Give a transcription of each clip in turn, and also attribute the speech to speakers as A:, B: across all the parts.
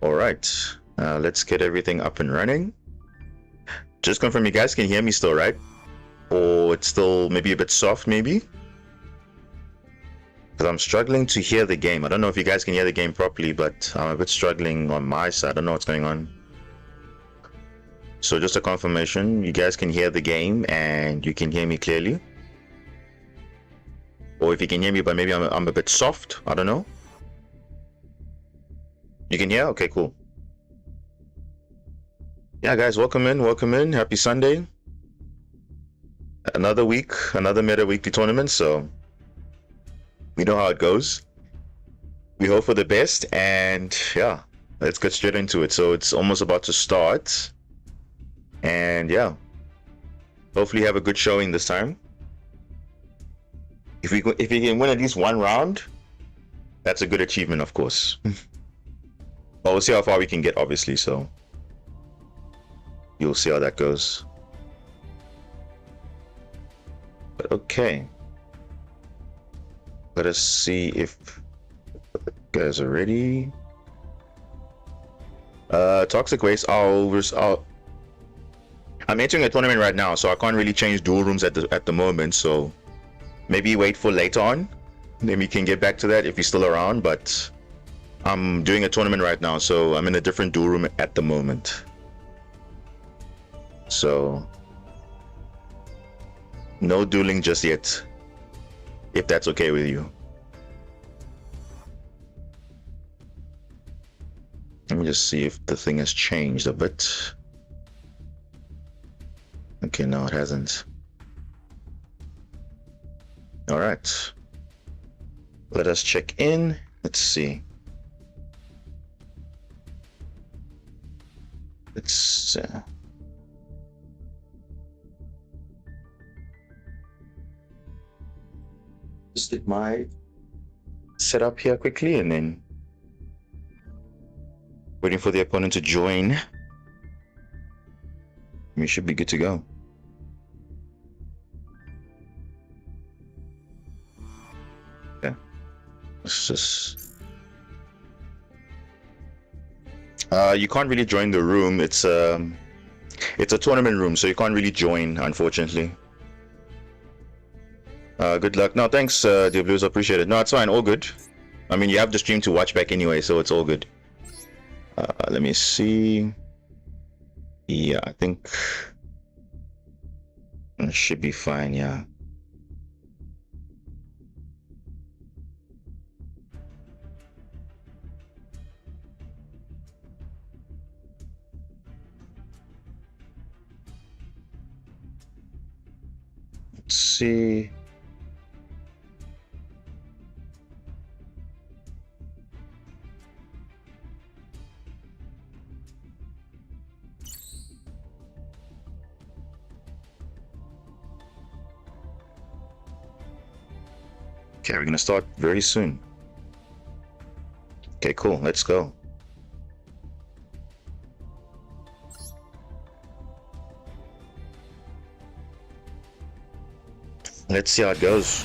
A: All right, let's get everything up and running. Just confirm you guys can hear me still, right? Or it's still maybe a bit soft, maybe? Because I'm struggling to hear the game. I don't know if you guys can hear the game properly, but I'm a bit struggling on my side. I don't know what's going on. So just a confirmation, you guys can hear the game and you can hear me clearly. Or if you can hear me, but maybe I'm a bit soft. I don't know. You can hear? Okay, cool. Yeah, guys, welcome in. Welcome in. Happy Sunday. Another week, another meta weekly tournament. So we know how it goes. We hope for the best. And yeah, let's get straight into it. So it's almost about to start. And yeah, hopefully have a good showing this time. If we can win at least one round, that's a good achievement, of course. But we'll see how far we can get, obviously. So you'll see how that goes. But okay, let us see if the guys are ready. Toxic waste. I'm entering a tournament right now, so I can't really change duel rooms at the moment. So maybe wait for later on. Then we can get back to that if he's still around. But I'm doing a tournament right now, so I'm in a different duel room at the moment. So no dueling just yet, if that's okay with you. Let me just see if the thing has changed a bit. Okay, no, it hasn't. All right. Let us check in. Let's see. Let's just get my setup here quickly and then waiting for the opponent to join. We should be good to go. Okay. Let's just you can't really join the room. It's a tournament room, so you can't really join, unfortunately. Good luck. No, thanks, Dear Blues. Appreciate it. No, it's fine. All good. I mean, you have the stream to watch back anyway, so it's all good. Let me see. Yeah, I think it should be fine. Yeah. Let's see. Okay, we're gonna start very soon. Okay, cool. Let's go. Let's see how it goes.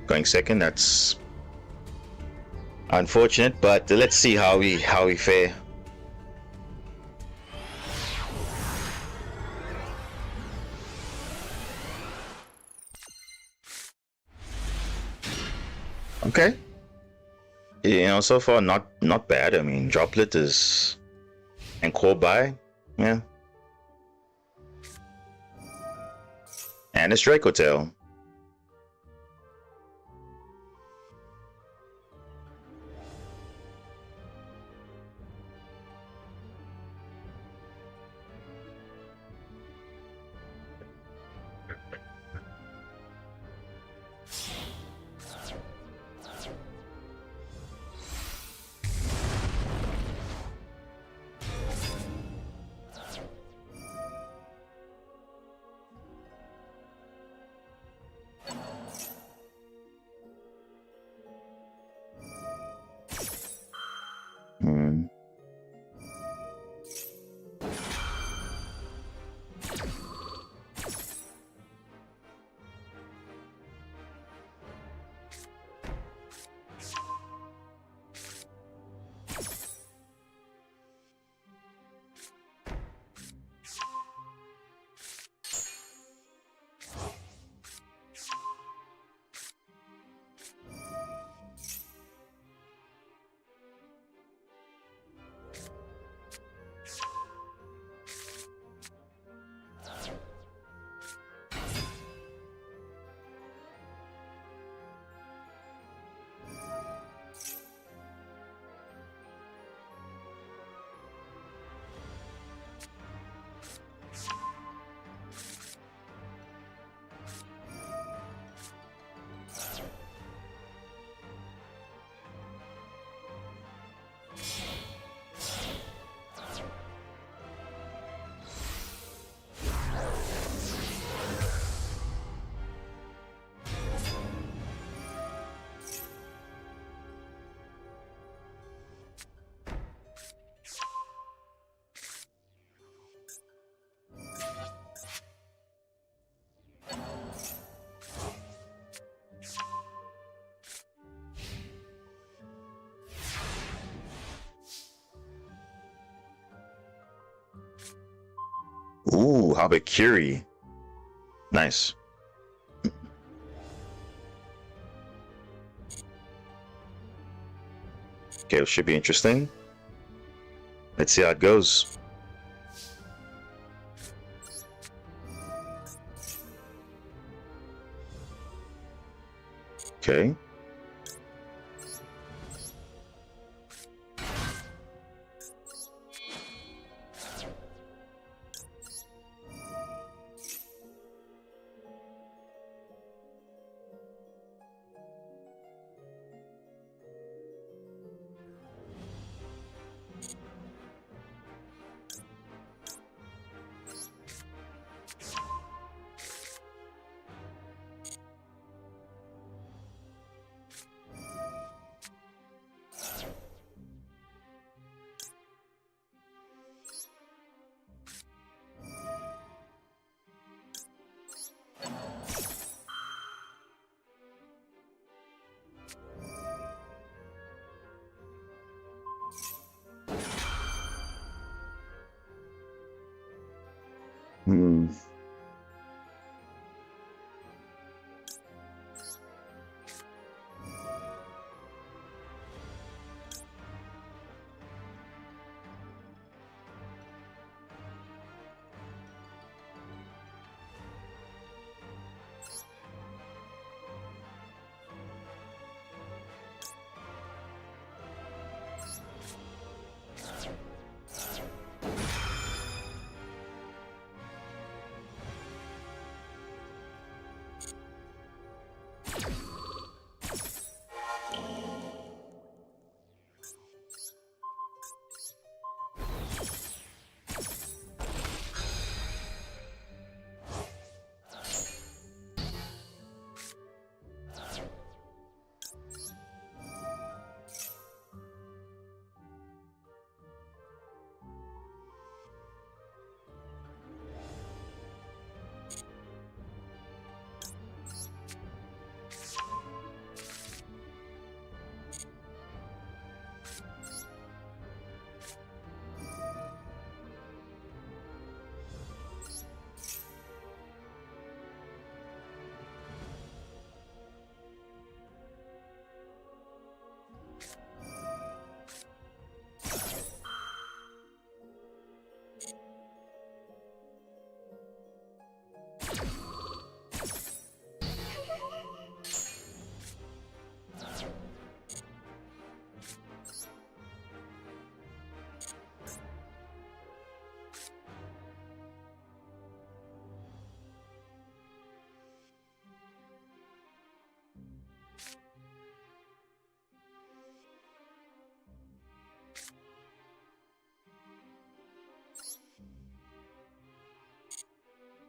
A: Going second, that's unfortunate, but let's see how we fare. Okay. You know, so far not bad. I mean, Droplet is and Core Buy, yeah. And it's Draco Tail. Ooh, how about Curie? Nice. Okay, it should be interesting. Let's see how it goes. Okay. Hmm.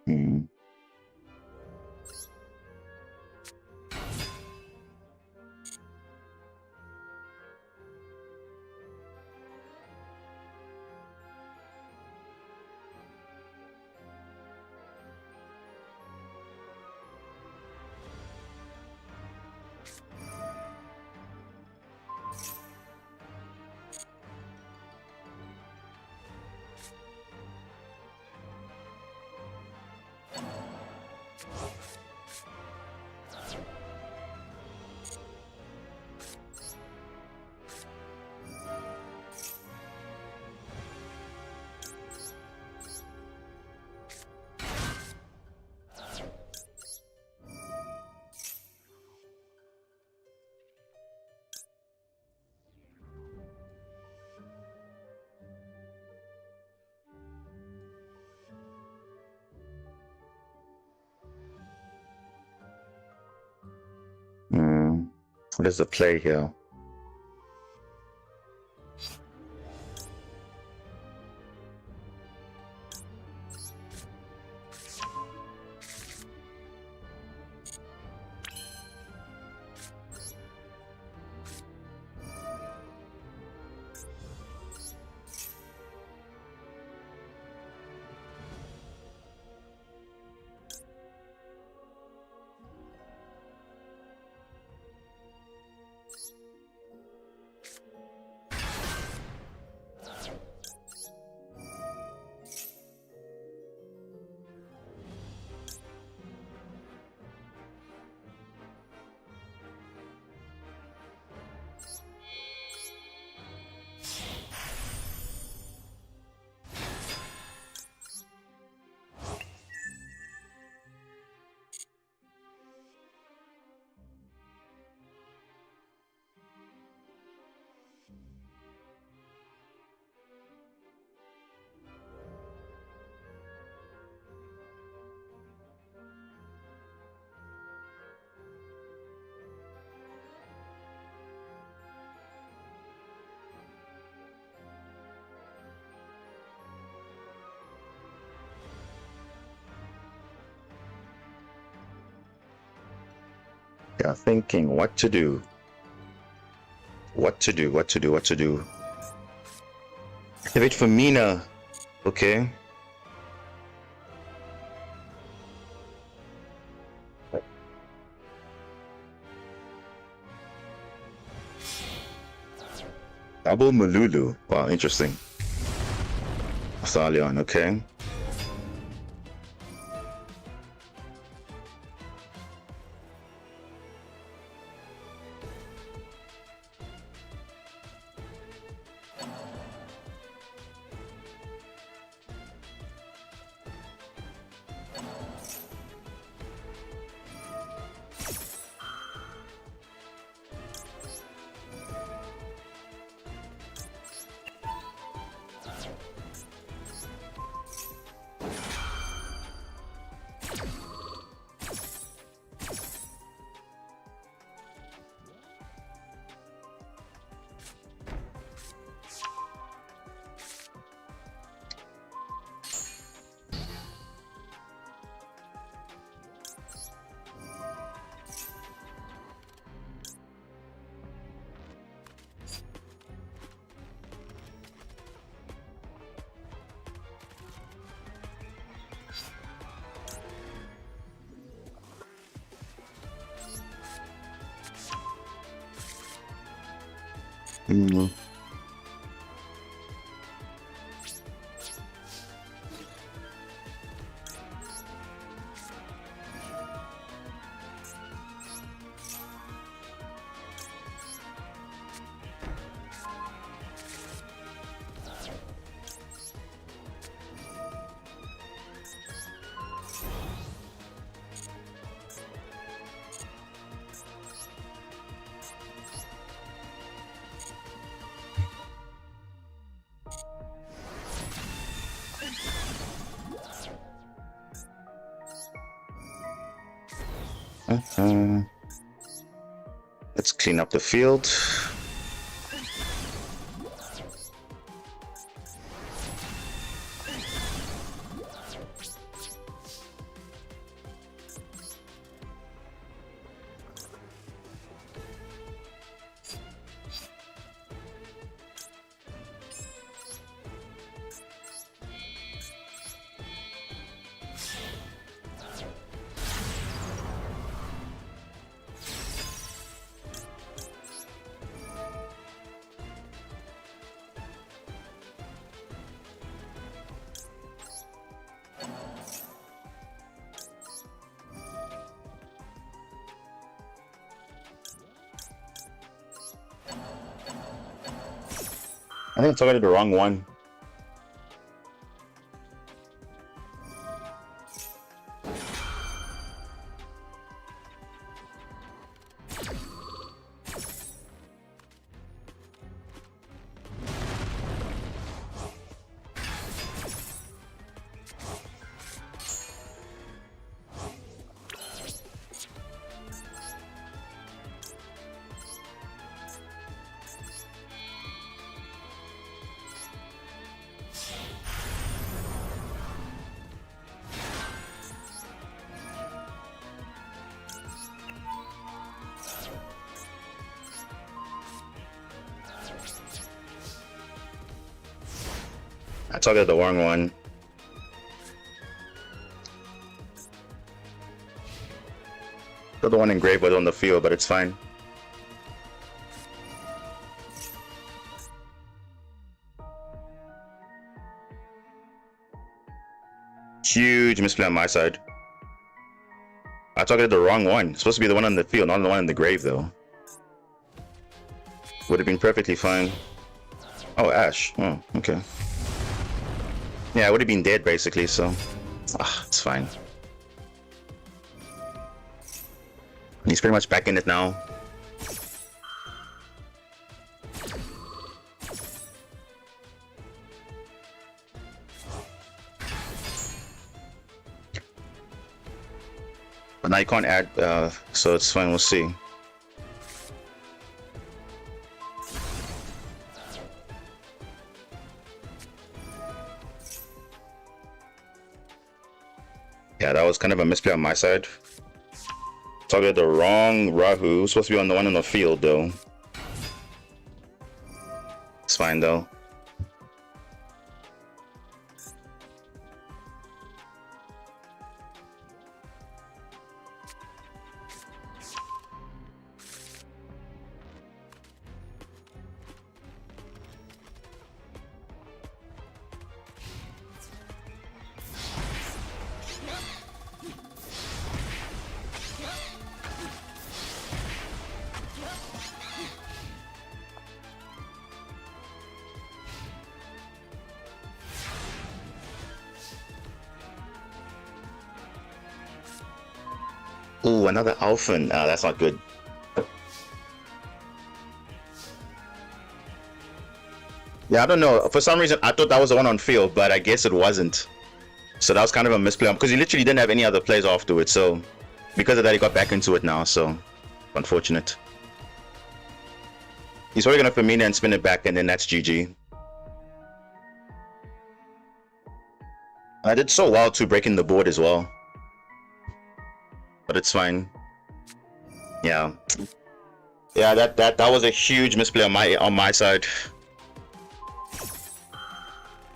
A: Hmm. Hmm. What is the play here? Yeah, thinking what to do. What to do, what to do, what to do. Activate for Mina. Okay. Double Malulu. Wow, interesting. Thalion, okay. Mm. Let's clean up the field. I think I targeted the wrong one. I targeted the wrong one. The other one engraved was on the field, but it's fine. Huge misplay on my side. I targeted the wrong one. It's supposed to be the one on the field, not the one in the grave, though. Would have been perfectly fine. Oh, Ash. Oh, okay. Yeah, I would have been dead, basically, so... it's fine. He's pretty much back in it now. But now you can't add, so it's fine, we'll see. Yeah, that was kind of a misplay on my side. Targeted the wrong Rahu. Supposed to be on the one on the field, though. It's fine, though. Ooh, another Alphen. That's not good. Yeah, I don't know. For some reason, I thought that was the one on field, but I guess it wasn't. So that was kind of a misplay because he literally didn't have any other plays afterwards. So because of that, he got back into it now. So unfortunate. He's probably gonna Femina and spin it back, and then that's GG. I did so well too, breaking the board as well. But it's fine. Yeah. Yeah, that was a huge misplay on my side.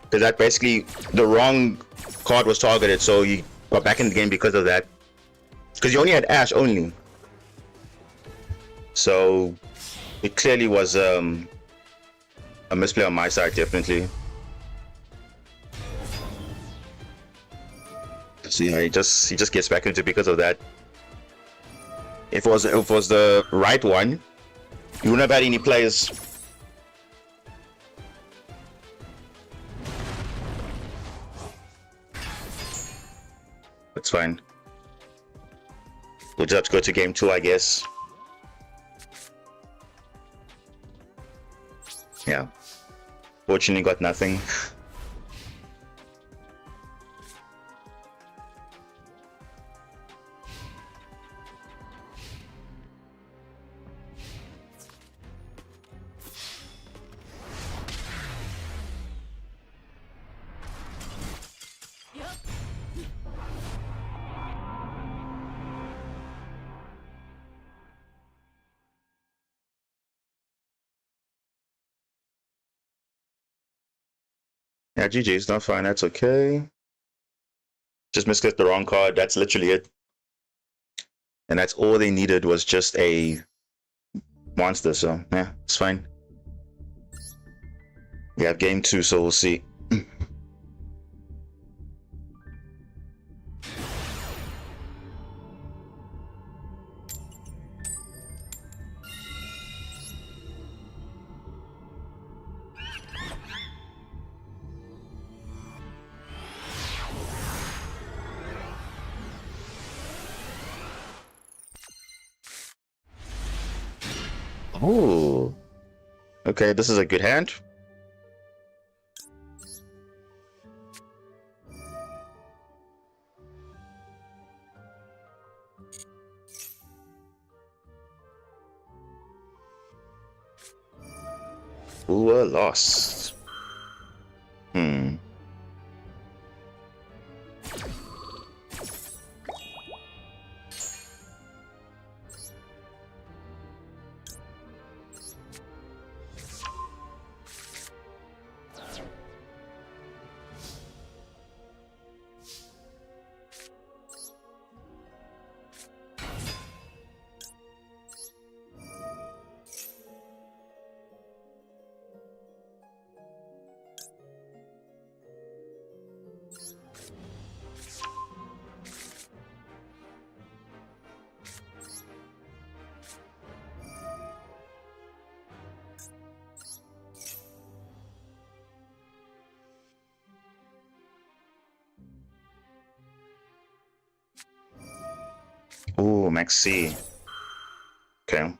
A: Because that basically the wrong card was targeted, so you got back in the game because of that. Because you only had Ash only. So it clearly was a misplay on my side, definitely. So yeah, he just gets back into it because of that. If it was the right one, you wouldn't have had any players. It's fine. We'll just have to go to game 2, I guess. Yeah. Fortunately, got nothing. Yeah, GG's not fine. That's okay. Just misclicked the wrong card. That's literally it. And that's all they needed was just a monster. So yeah, it's fine. We have game 2, so we'll see. Oh, okay, this is a good hand. Ooh, a loss. Oh, Max C. Okay.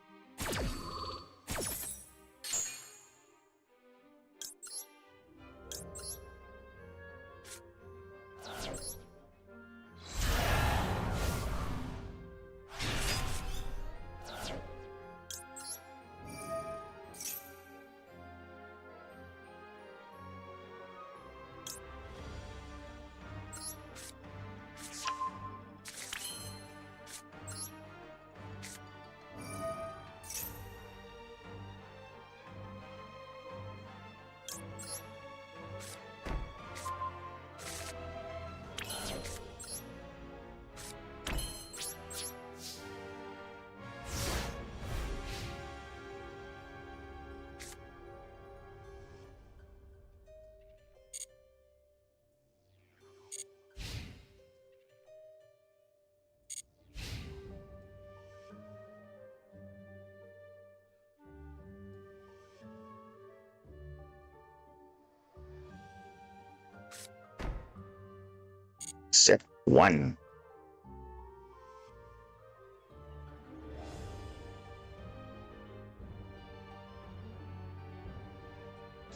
A: Set 1.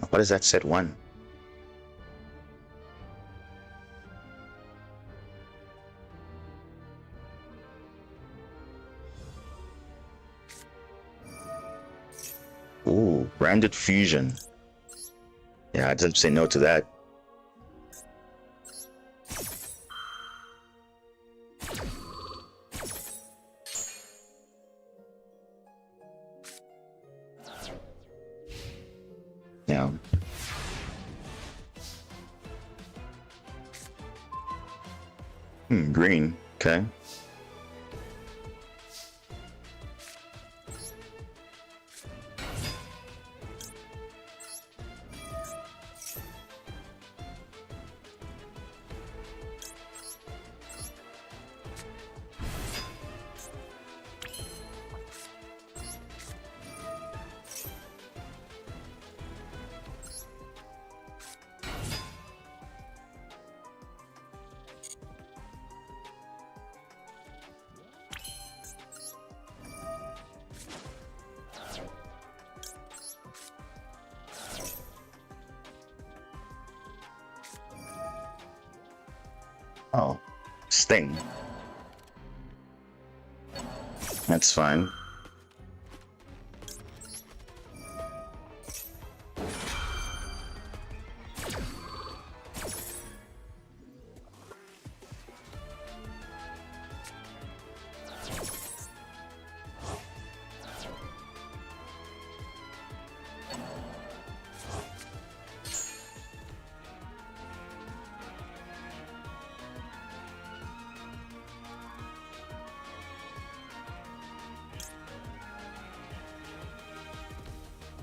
A: What is that set 1? Ooh, branded fusion. Yeah, I didn't say no to that. Yeah. Green. Okay. Oh, Sting. That's fine.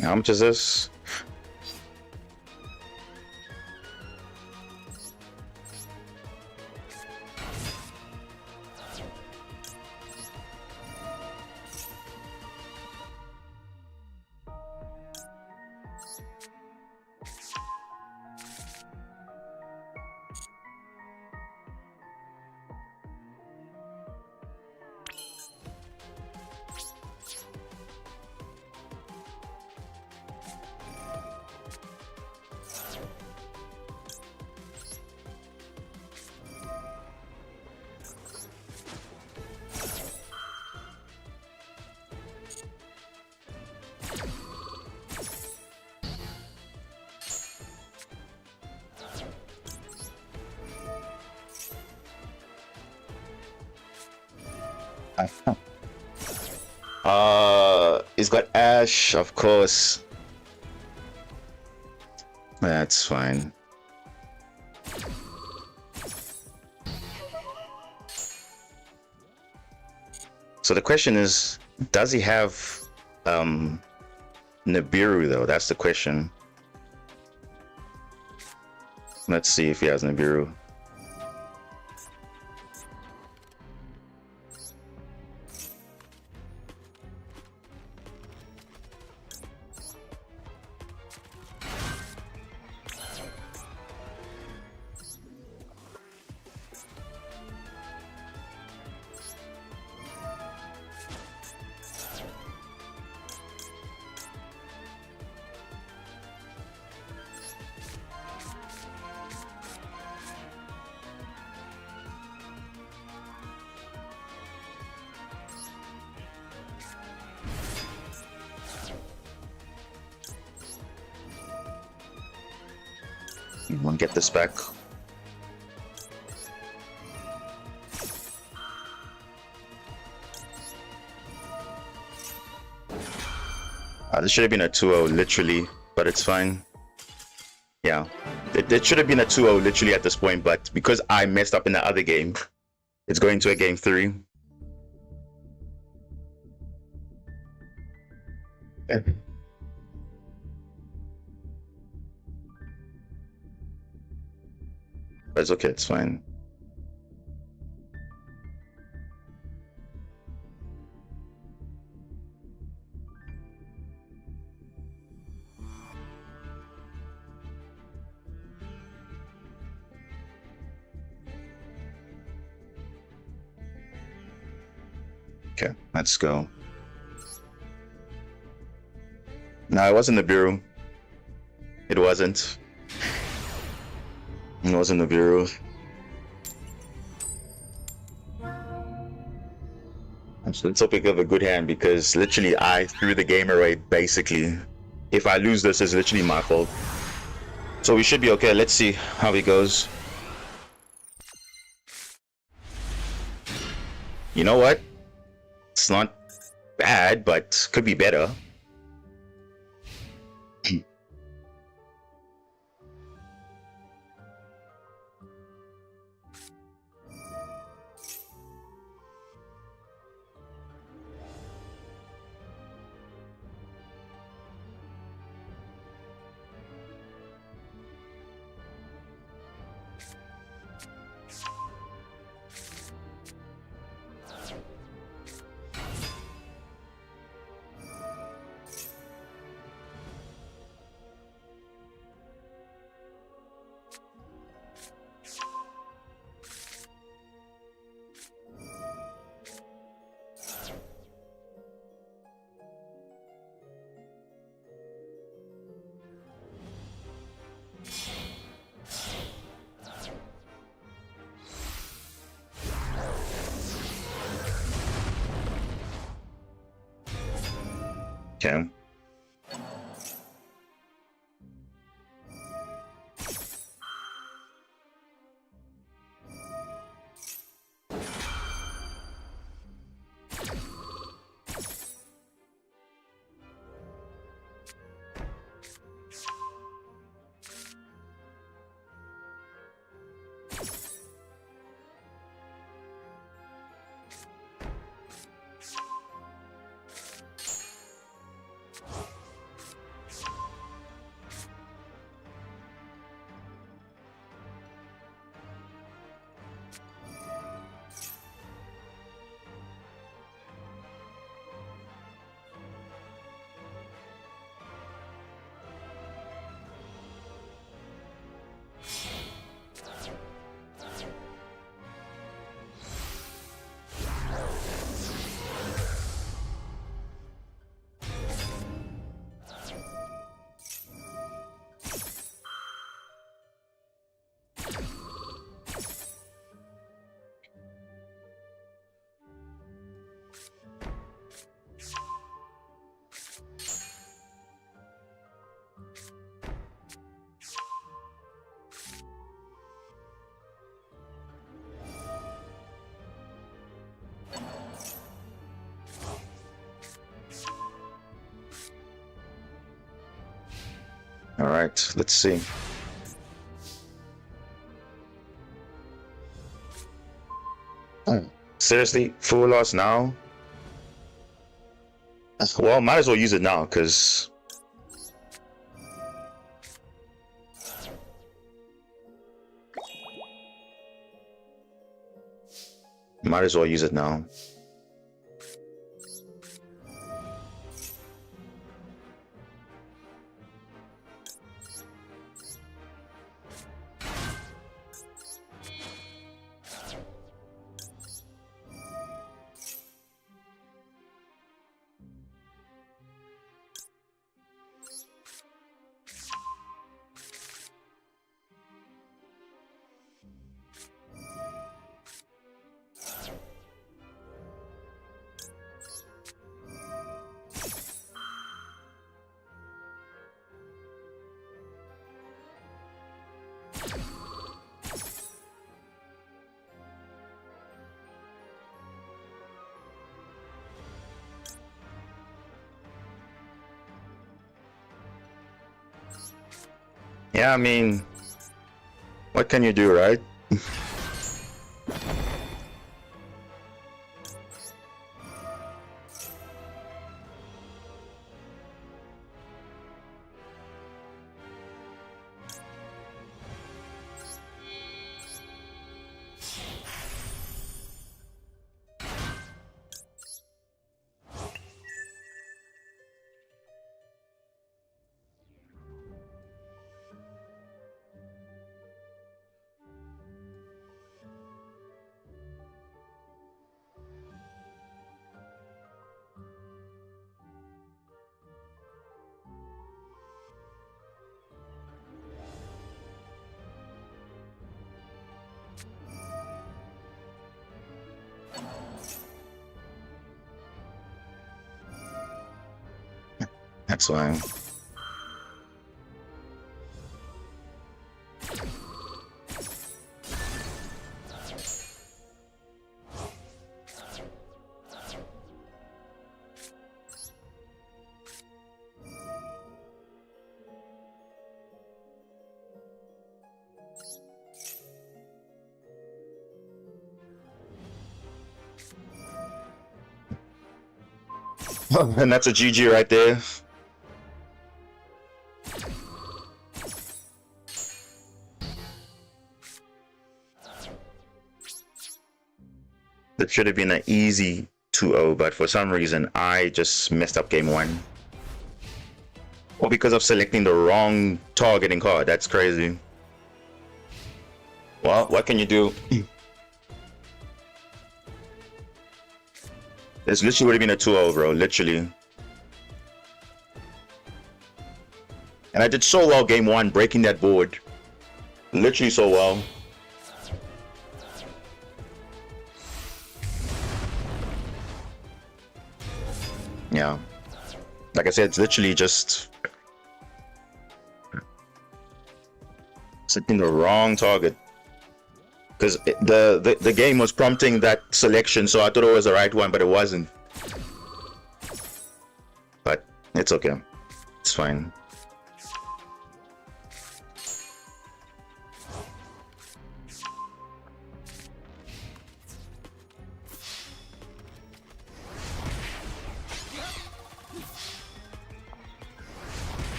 A: How much is this? He's got Ash, of course. That's fine. So the question is, does he have Nibiru though? That's the question. Let's see if he has Nibiru. We'll get this back. This should have been a 2-0 literally, but it's fine. Yeah, it should have been a 2-0 literally at this point, but because I messed up in the other game, it's going to a game 3. But it's okay, it's fine. Okay, let's go. No, it wasn't the bureau. It wasn't. It wasn't the bureau. Let's hope we have a good hand, because literally I threw the game away basically. If I lose this, it's literally my fault. So we should be okay. Let's see how it goes. You know what? It's not bad, but could be better. Okay. All right, let's see. Seriously, full loss now? Well, might as well use it now, because might as well use it now. Yeah, I mean, what can you do, right? That's why. And that's a GG right there. That should have been an easy 2-0, but for some reason I just messed up game 1. Or because of selecting the wrong targeting card. That's crazy. Well, what can you do? This literally would have been a 2-0, bro. Literally. And I did so well game 1, breaking that board. Literally so well. Yeah. Like I said, it's literally just setting the wrong target. Because the game was prompting that selection, so I thought it was the right one, but it wasn't. But it's okay. It's fine.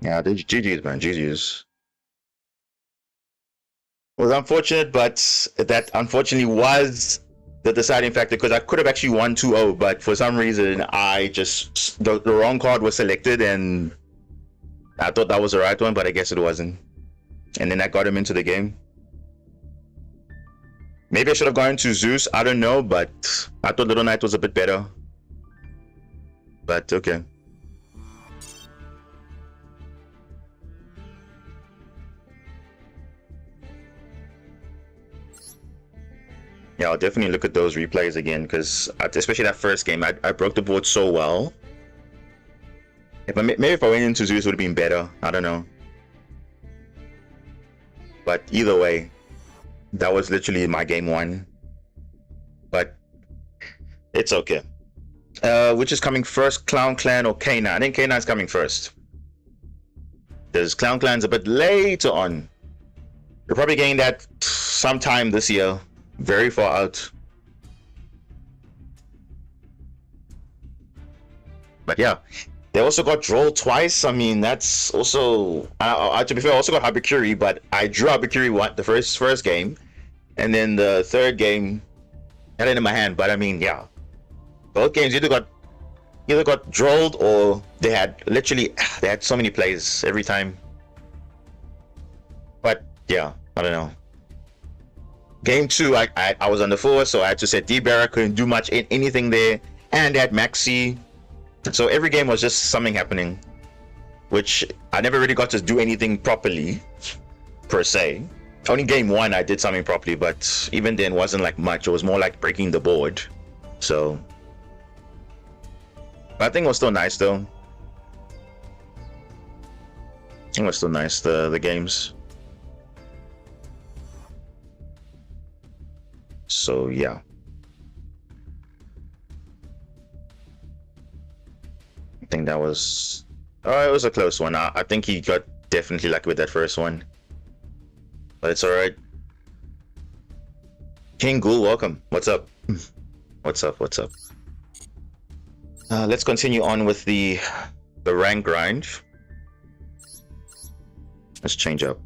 A: Yeah, the GG's, man. GG's. It was unfortunate, but that unfortunately was the deciding factor, because I could have actually won 2-0, but for some reason I just the wrong card was selected, and I thought that was the right one, but I guess it wasn't. And then that got him into the game. Maybe I should have gone to Zeus, I don't know, but I thought Little Knight was a bit better. But okay. Yeah, I'll definitely look at those replays again, because especially that first game, I broke the board so well. Maybe if I went into Zeus, it would have been better. I don't know. But either way, that was literally my game 1. But it's okay. Which is coming first, Clown Clan or K9? I think K9 is coming first. There's Clown Clan's a bit later on. You're probably getting that sometime this year. Very far out. But yeah, they also got Droll twice. I mean, that's also to be fair, I also got Habakuri, but I drew Habakuri the first game, and then the third game I had it in my hand. But I mean, yeah, both games either got drolled, or they had so many plays every time. But yeah, I don't know. Game 2, I was on the 4, so I had to set D-Barra, couldn't do much anything there, and they had Maxi. So every game was just something happening, which I never really got to do anything properly. per se. Only game one I did something properly, but even then wasn't like much. It was more like breaking the board. So, but I think it was still nice though. It was still nice, the games. So yeah. I think that was it was a close one. I think he got definitely lucky with that first one. But it's alright. King Ghoul, welcome. What's up? What's up? What's up? Let's continue on with the rank grind. Let's change up.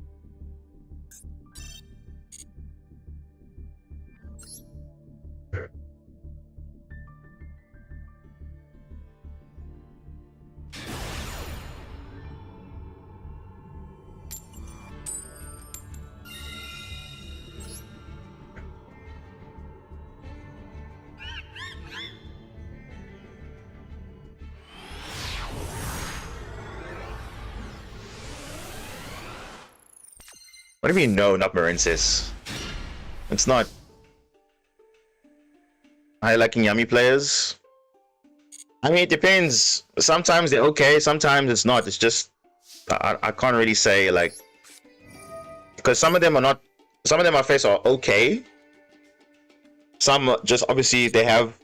A: What do you mean no, not Marensis? It's not. I liking Yummy players. I mean, it depends. Sometimes they're okay, sometimes it's not. It's just I can't really say like, because some of them are not. Some of them I face are okay. Some just obviously they have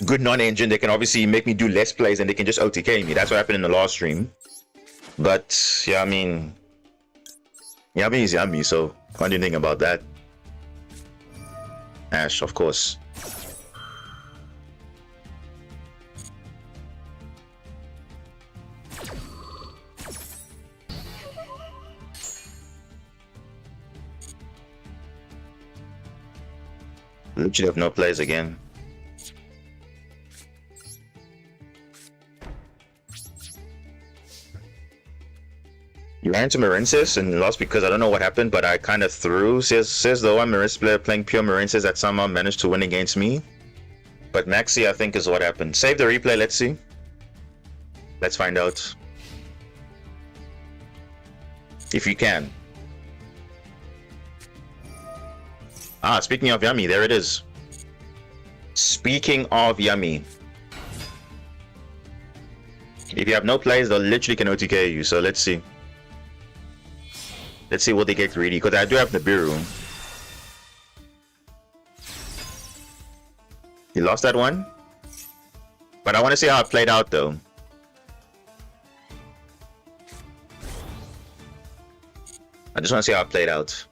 A: good non-engine. They can obviously make me do less plays and they can just OTK me. That's what happened in the last stream. But yeah, I mean, Yummy is Yummy, so can't do anything about that. Ash, of course. Literally have no plays again. You ran into Marensis and lost because I don't know what happened, but I kind of threw. Says the one Marensis player playing pure Marensis that somehow managed to win against me. But Maxi, I think, is what happened. Save the replay, let's see. Let's find out. If you can. Ah, speaking of Yummy, there it is. Speaking of Yummy. If you have no plays, they literally can OTK you, so let's see. Let's see what they get greedy, because I do have Nibiru. He lost that one. But I want to see how it played out, though. I just want to see how it played out.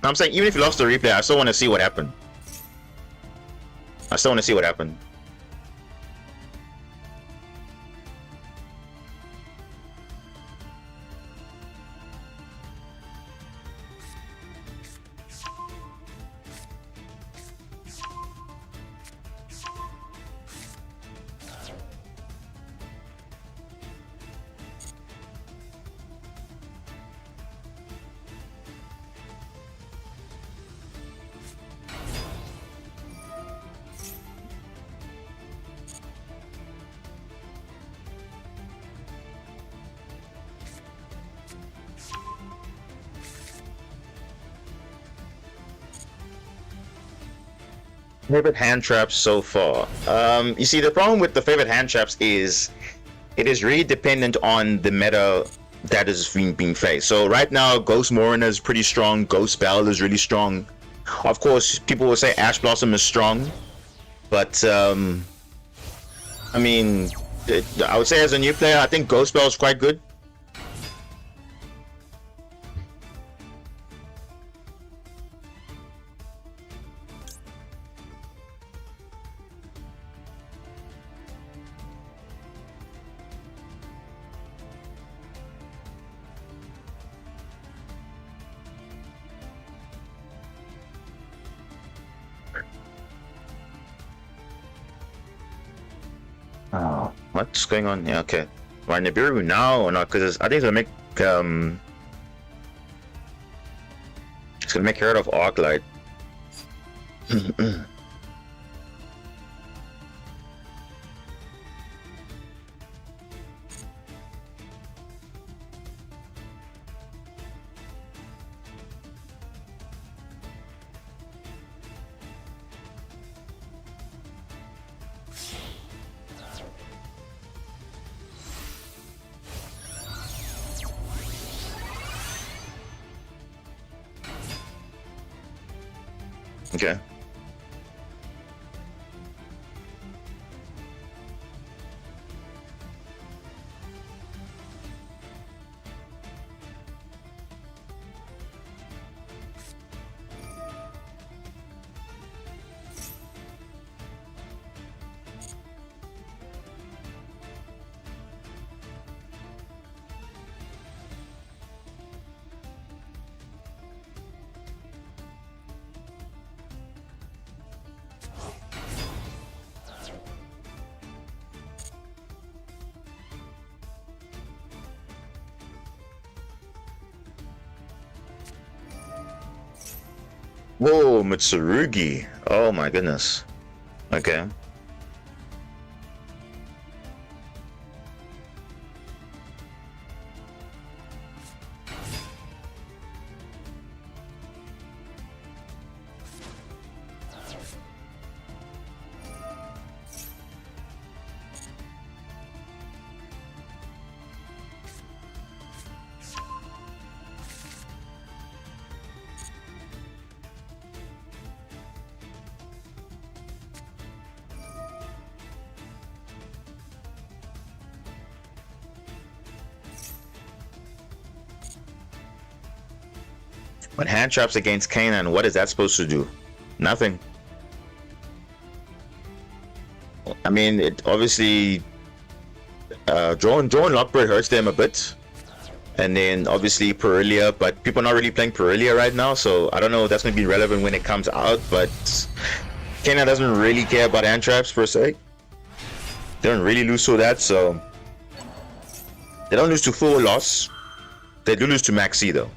A: I'm saying, even if you lost the replay, I still want to see what happened. I still want to see what happened. Favorite hand traps so far. You see, the problem with the favorite hand traps is it is really dependent on the meta that is being faced. So right now, Ghost Morina is pretty strong. Ghost Bell is really strong. Of course, people will say Ash Blossom is strong, but I mean, I would say as a new player, I think Ghost Bell is quite good. what's going on? Yeah, okay. Right, Nibiru now or not? Because I think it's gonna make it's gonna make Herald of Arclight. Okay. Whoa, Mitsurugi. Oh my goodness. Okay. When hand traps against Kanan, what is that supposed to do? Nothing. I mean, it obviously drone Lockbird hurts them a bit, and then obviously Perilia, but people are not really playing Perilia right now, so I don't know if that's going to be relevant when it comes out. But Kanan doesn't really care about hand traps per se. They don't really lose to that, so they don't lose to full loss. They do lose to Maxi though.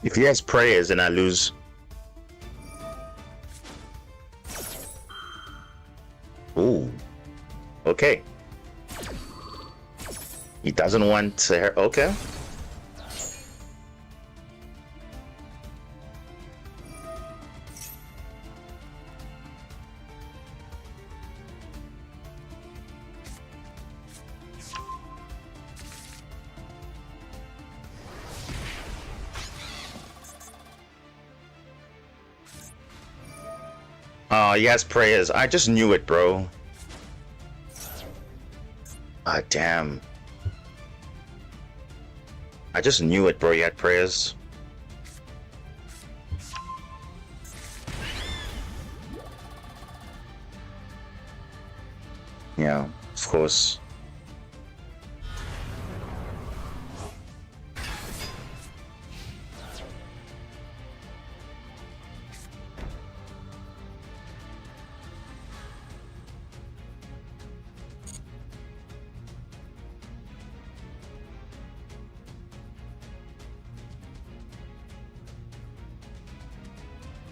A: If he has prayers, then I lose. Ooh. Okay. He doesn't want to. Okay. He has prayers. I just knew it, bro. Ah, damn. I just knew it, bro. He had prayers. Yeah, of course.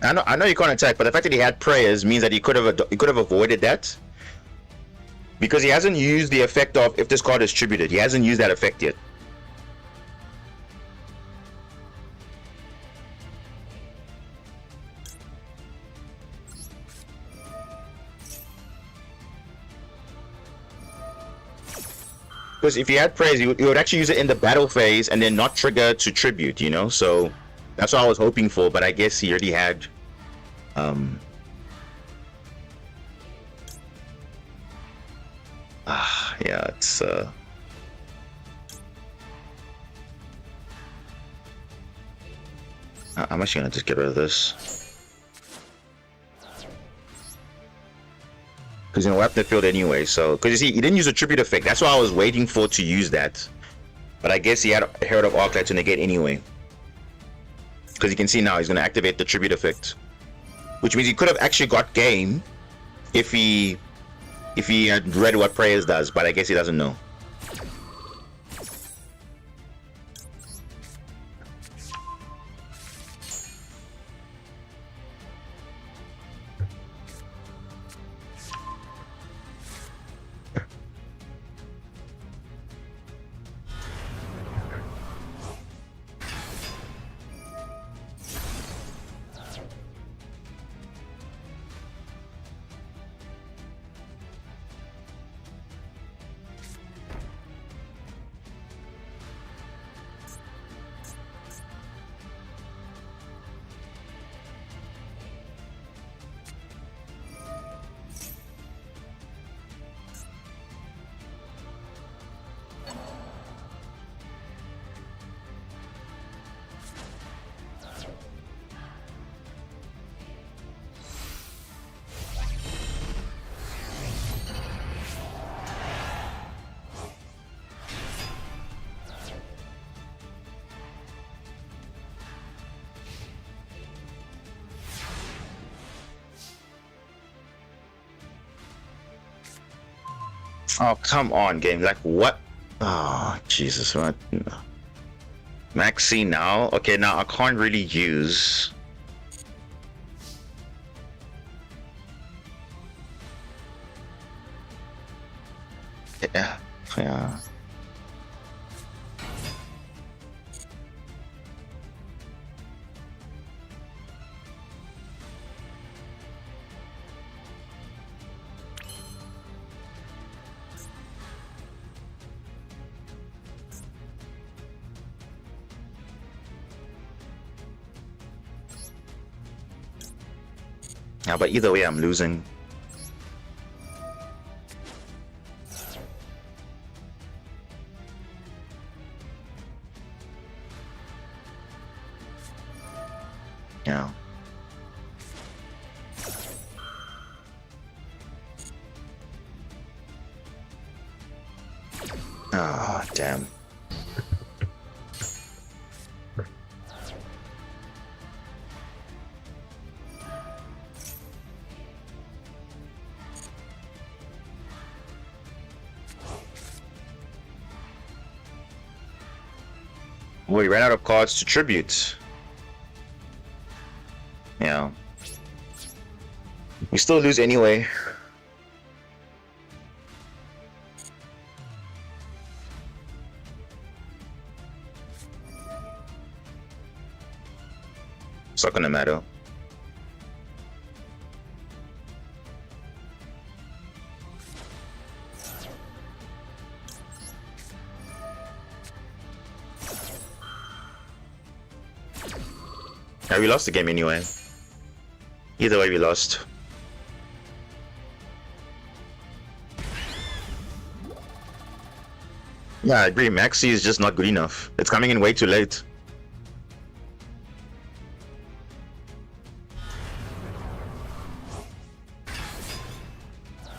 A: I know you can't attack, but the fact that he had prayers means that he could have avoided that, because he hasn't used the effect of if this card is tributed. He hasn't used that effect yet. Because if he had prayers, he would actually use it in the battle phase and then not trigger to tribute, you know? So that's what I was hoping for, but I guess he already had yeah, it's I'm actually gonna just get rid of this, because you know, weapon the field anyway. So because you see, he didn't use a tribute effect. That's why I was waiting for to use that, but I guess he had Herald of Arclight to negate anyway, because you can see now he's gonna activate the tribute effect, which means he could have actually got game if he had read what prayers does, but I guess he doesn't know. Oh, come on, game. Like, what? Oh, Jesus, what? Maxi now? Okay, now I can't really use... Yeah. Yeah, but either way, I'm losing. Yeah. Ah, oh, damn. We ran out of cards to tribute. Yeah. We still lose anyway. It's not gonna matter. Yeah, we lost the game anyway. Either way, we lost. Yeah, I agree. Maxi is just not good enough. It's coming in way too late.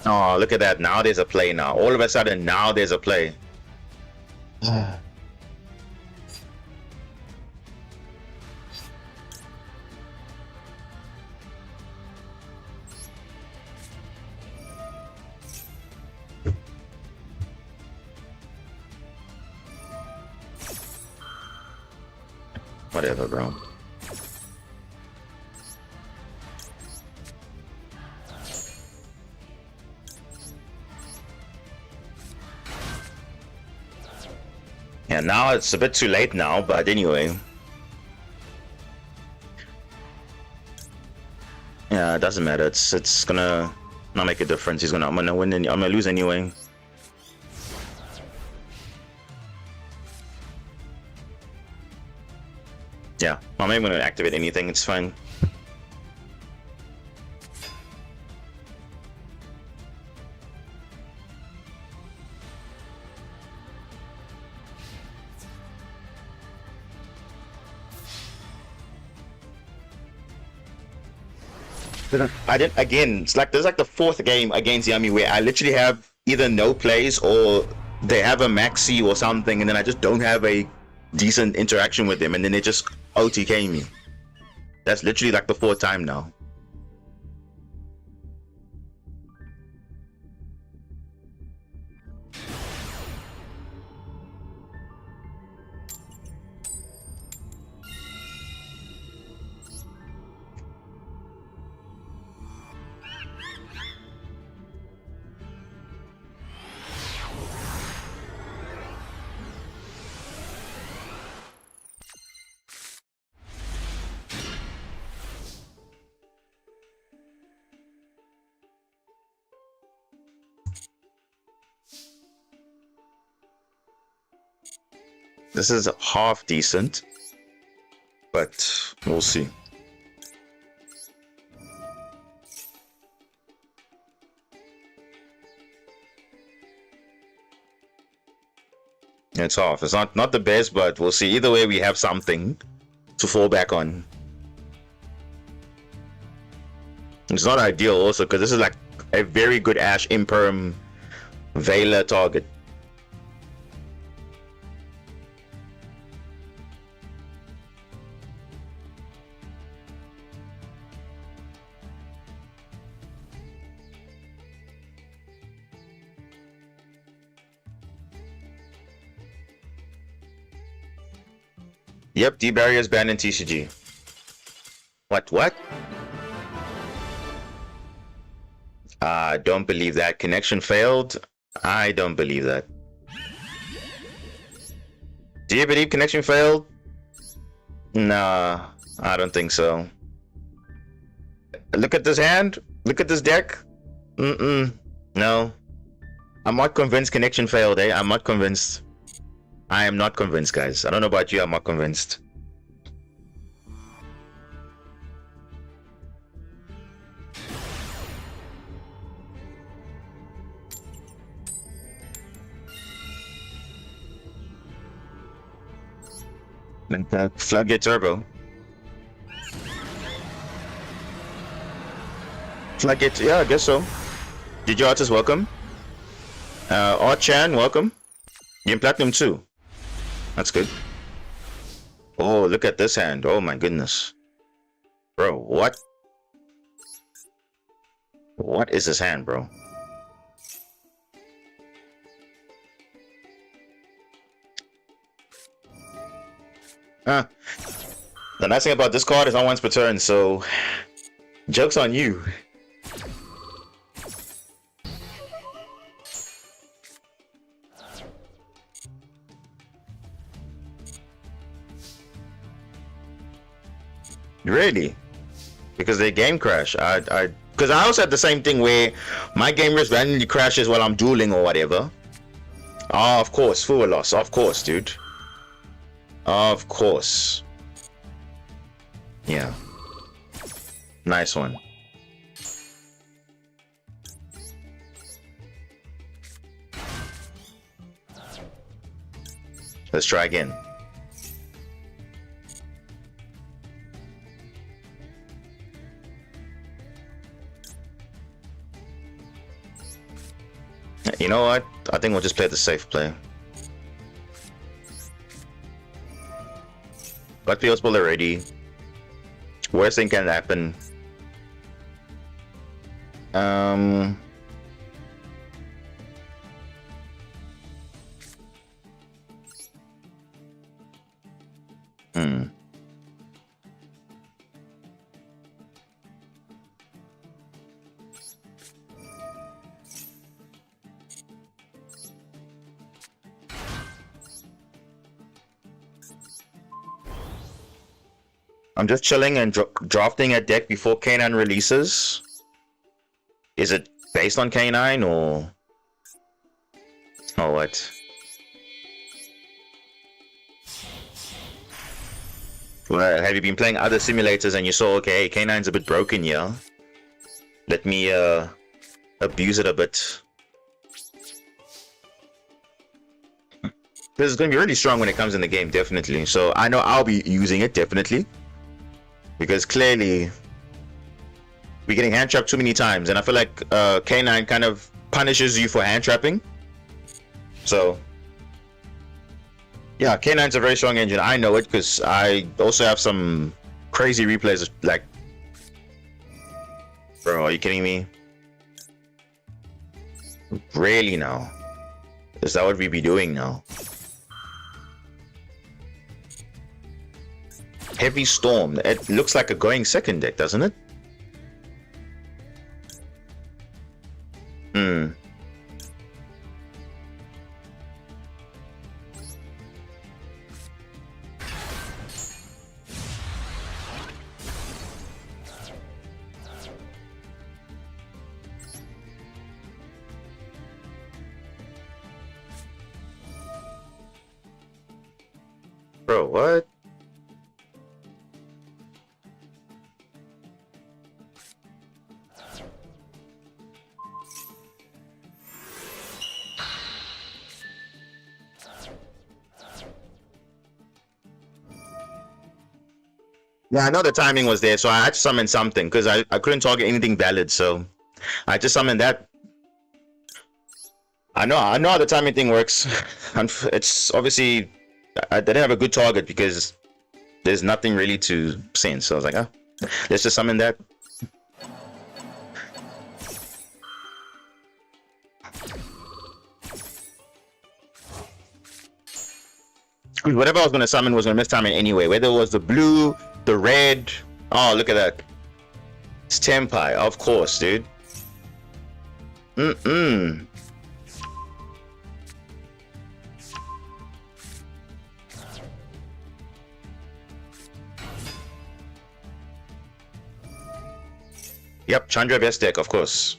A: Oh, look at that. Now there's a play now. All of a sudden, now there's a play. Whatever, bro. Yeah, now it's a bit too late now, but anyway. Yeah, it doesn't matter. It's gonna not make a difference. I'm gonna win. I'm gonna lose anyway. Yeah, I'm not even gonna activate anything. It's fine. I didn't again. It's like there's like the fourth game against Yummy where I literally have either no plays or they have a maxi or something, and then I just don't have a decent interaction with them, and then they just OTK me. That's literally like the fourth time now. This is half decent, but we'll see. It's off. It's not the best, but we'll see. Either way, we have something to fall back on. It's not ideal also because this is like a very good Ash Imperm Veiler target. Yep, D-Barrier is banned in TCG. What? I don't believe that. Connection failed? I don't believe that. Do you believe connection failed? Nah, I don't think so. Look at this hand. Look at this deck. No. I'm not convinced connection failed, eh? I'm not convinced. I am not convinced, guys. I don't know about you, I'm not convinced. Floodgate Turbo. Floodgate, yeah, I guess so. Did artist welcome? Art Chan, welcome. Game Platinum 2. That's good. Oh, look at this hand. Oh my goodness. Bro, what? What is this hand, bro? The nice thing about this card is not once per turn, so joke's on you. Really? Because they game crash. Because I also had the same thing where my game just randomly crashes while I'm dueling or whatever. Oh, of course, full loss. Of course, dude. Of course. Yeah. Nice one. Let's try again. You know what? I think we'll just play the safe play. Got the Oswald already. Worst thing can happen. I'm just chilling and drafting a deck before K9 releases. Is it based on K9 or what? Well, have you been playing other simulators and you saw, okay, K9's a bit broken here. Let me abuse it a bit. This is going to be really strong when it comes in the game, definitely. So I know I'll be using it, definitely. Because clearly, we're getting hand trapped too many times. And I feel like K9 kind of punishes you for hand trapping. So, yeah, K9's a very strong engine. I know it because I also have some crazy replays. Like, bro, are you kidding me? Really now? Is that what we be doing now? Heavy Storm. It looks like a going second deck, doesn't it? Bro, what? Yeah, I know the timing was there, so I had to summon something because I couldn't target anything valid, so I just summoned that. I know how the timing thing works. It's obviously I didn't have a good target because there's nothing really to send, so I was like, let's just summon that. Whatever I was gonna summon was gonna miss timing anyway, whether it was the blue, the red. Oh, look at that. It's Tempai, of course, dude. Yep, Chandra best deck, of course.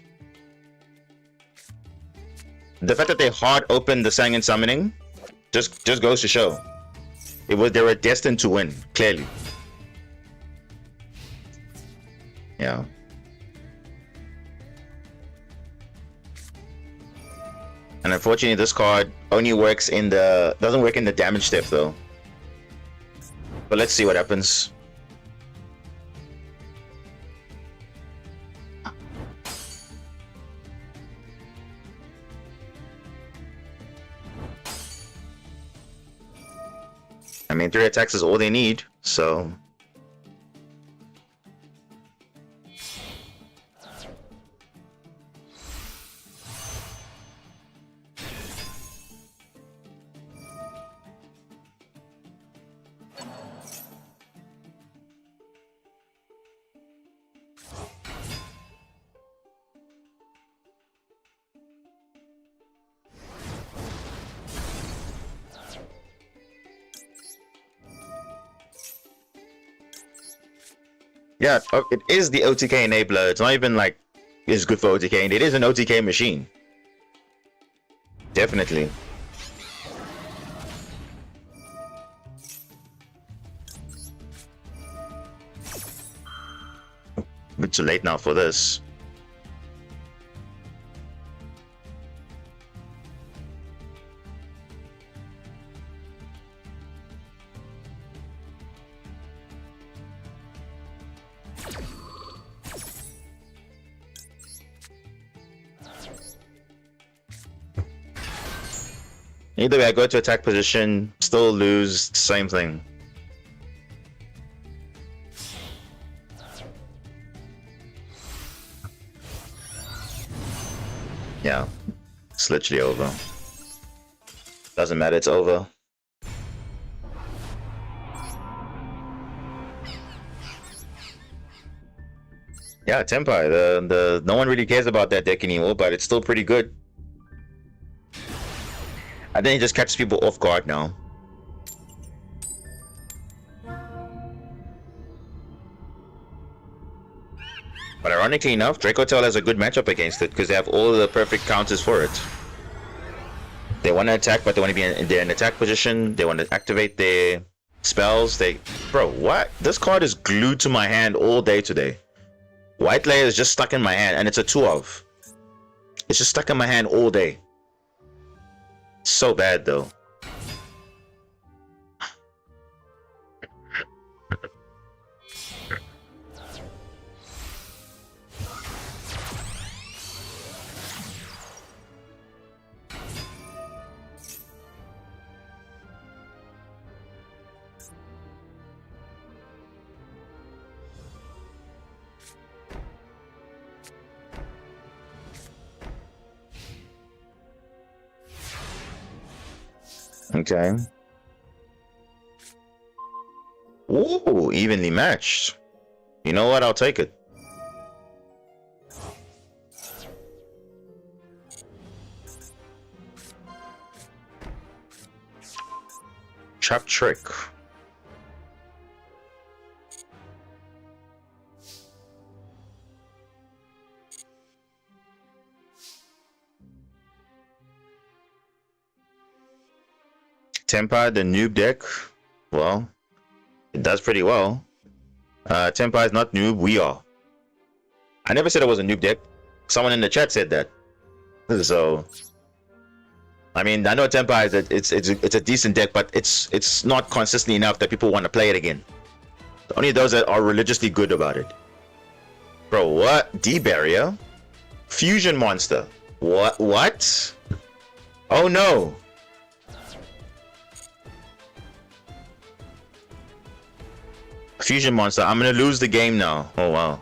A: The fact that they hard opened the Sangan summoning just goes to show. They were destined to win, clearly. Yeah. And unfortunately, this card only works doesn't work in the damage step though. But let's see what happens. I mean, 3 attacks is all they need, so. Yeah, it is the OTK enabler. It's not even like it's good for OTK. It is an OTK machine. Definitely. A bit too late now for this. Either way, I go to attack position, still lose, same thing. Yeah, it's literally over. Doesn't matter, it's over. Yeah, Tenpai, the no one really cares about that deck anymore, but it's still pretty good. I think it just catches people off guard now. But ironically enough, Draco Tail has a good matchup against it because they have all the perfect counters for it. They want to attack, but they want to be in an attack position. They want to activate their spells. Bro, what? This card is glued to my hand all day today. White layer is just stuck in my hand, and it's a 2-of. It's just stuck in my hand all day. So bad though. Okay. Ooh, evenly matched. You know what? I'll take it. Trap Trick. Tenpai, the noob deck. Well, it does pretty well. Tenpai is not noob, we are. I never said it was a noob deck. Someone in the chat said that. So, I mean, I know Tenpai is it's a decent deck, but it's not consistently enough that people want to play it again. Only those that are religiously good about it. Bro, what? D-Barrier? Fusion Monster. What? Oh no. Fusion Monster. I'm gonna lose the game now. Oh wow.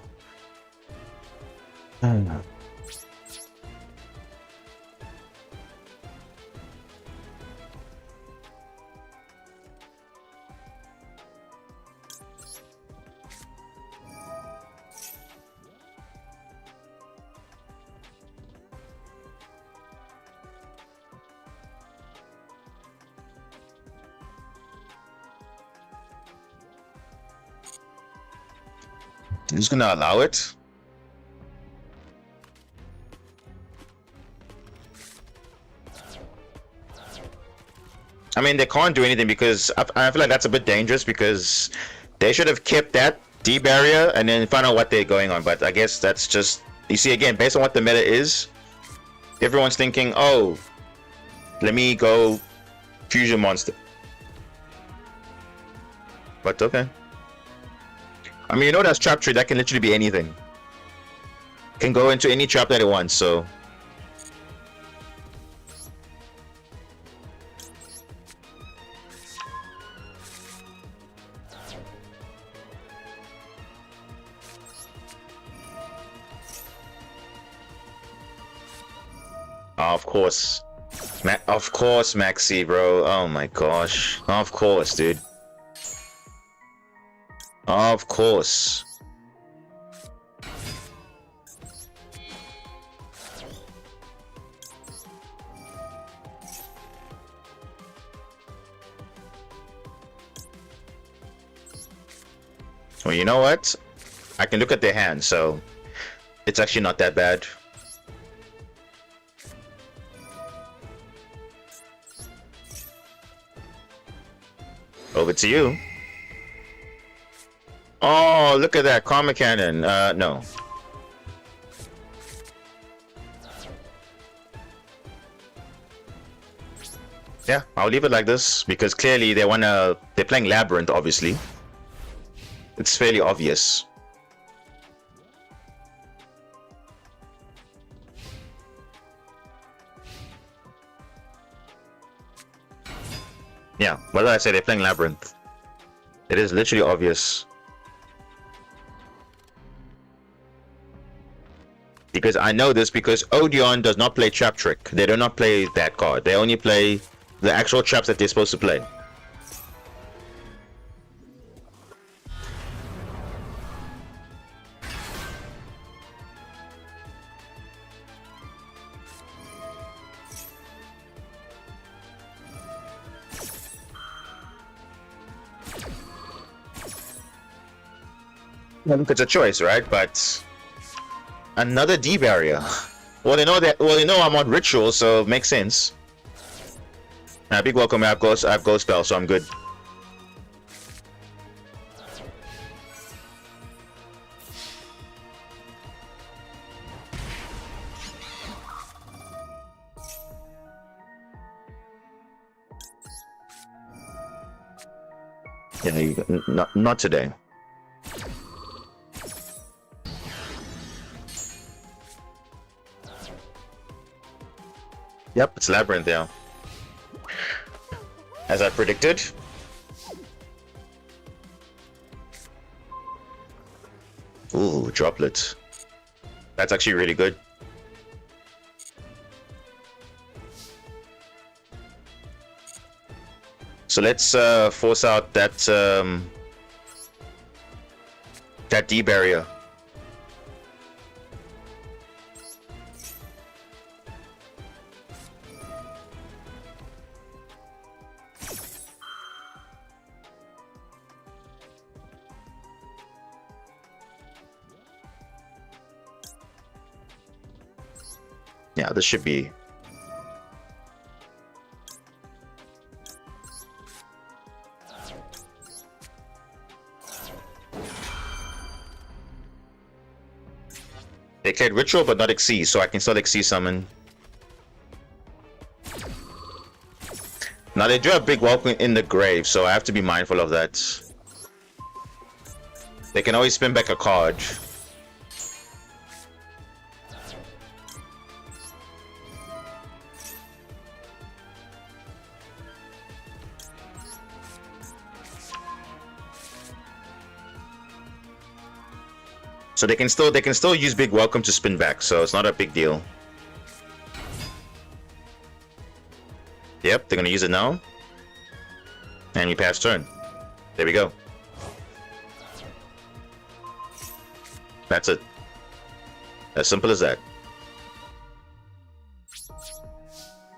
A: Who's gonna allow it? I mean, they can't do anything because I feel like that's a bit dangerous because they should have kept that D barrier and then find out what they're going on. But I guess that's just, you see, again, based on what the meta is, everyone's thinking, oh, let me go Fusion Monster. But okay. I mean, you know that's Trap Tree, that can literally be anything. Can go into any trap that it wants, so. Of course. Of course, Maxi, bro. Oh my gosh. Of course, dude. Of course. Well, you know what? I can look at their hand, so it's actually not that bad. Over to you. Oh, look at that. Karma Cannon. No. Yeah, I'll leave it like this because clearly they're playing Labyrinth, obviously. It's fairly obvious. Yeah, what did I say? They're playing Labyrinth. It is literally obvious. Because I know this because Odeon does not play Trap Trick. They do not play that card. They only play the actual traps that they're supposed to play. It's a choice, right? But another D barrier. Well, they know that. Well, they know I'm on ritual, so it makes sense. Big welcome. I have ghost spell, so I'm good. Yeah, not today. Yep, it's Labyrinth, yeah. As I predicted. Ooh, Droplet. That's actually really good. So let's force out that that D barrier. Yeah, this should be. They cleared Ritual but not Xyz, so I can still Xyz summon. Now they do have Big Welcome in the grave, so I have to be mindful of that. They can always spin back a card. So they can still use Big Welcome to spin back, so it's not a big deal. Yep, they're gonna use it now. And we pass turn. There we go. That's it. As simple as that.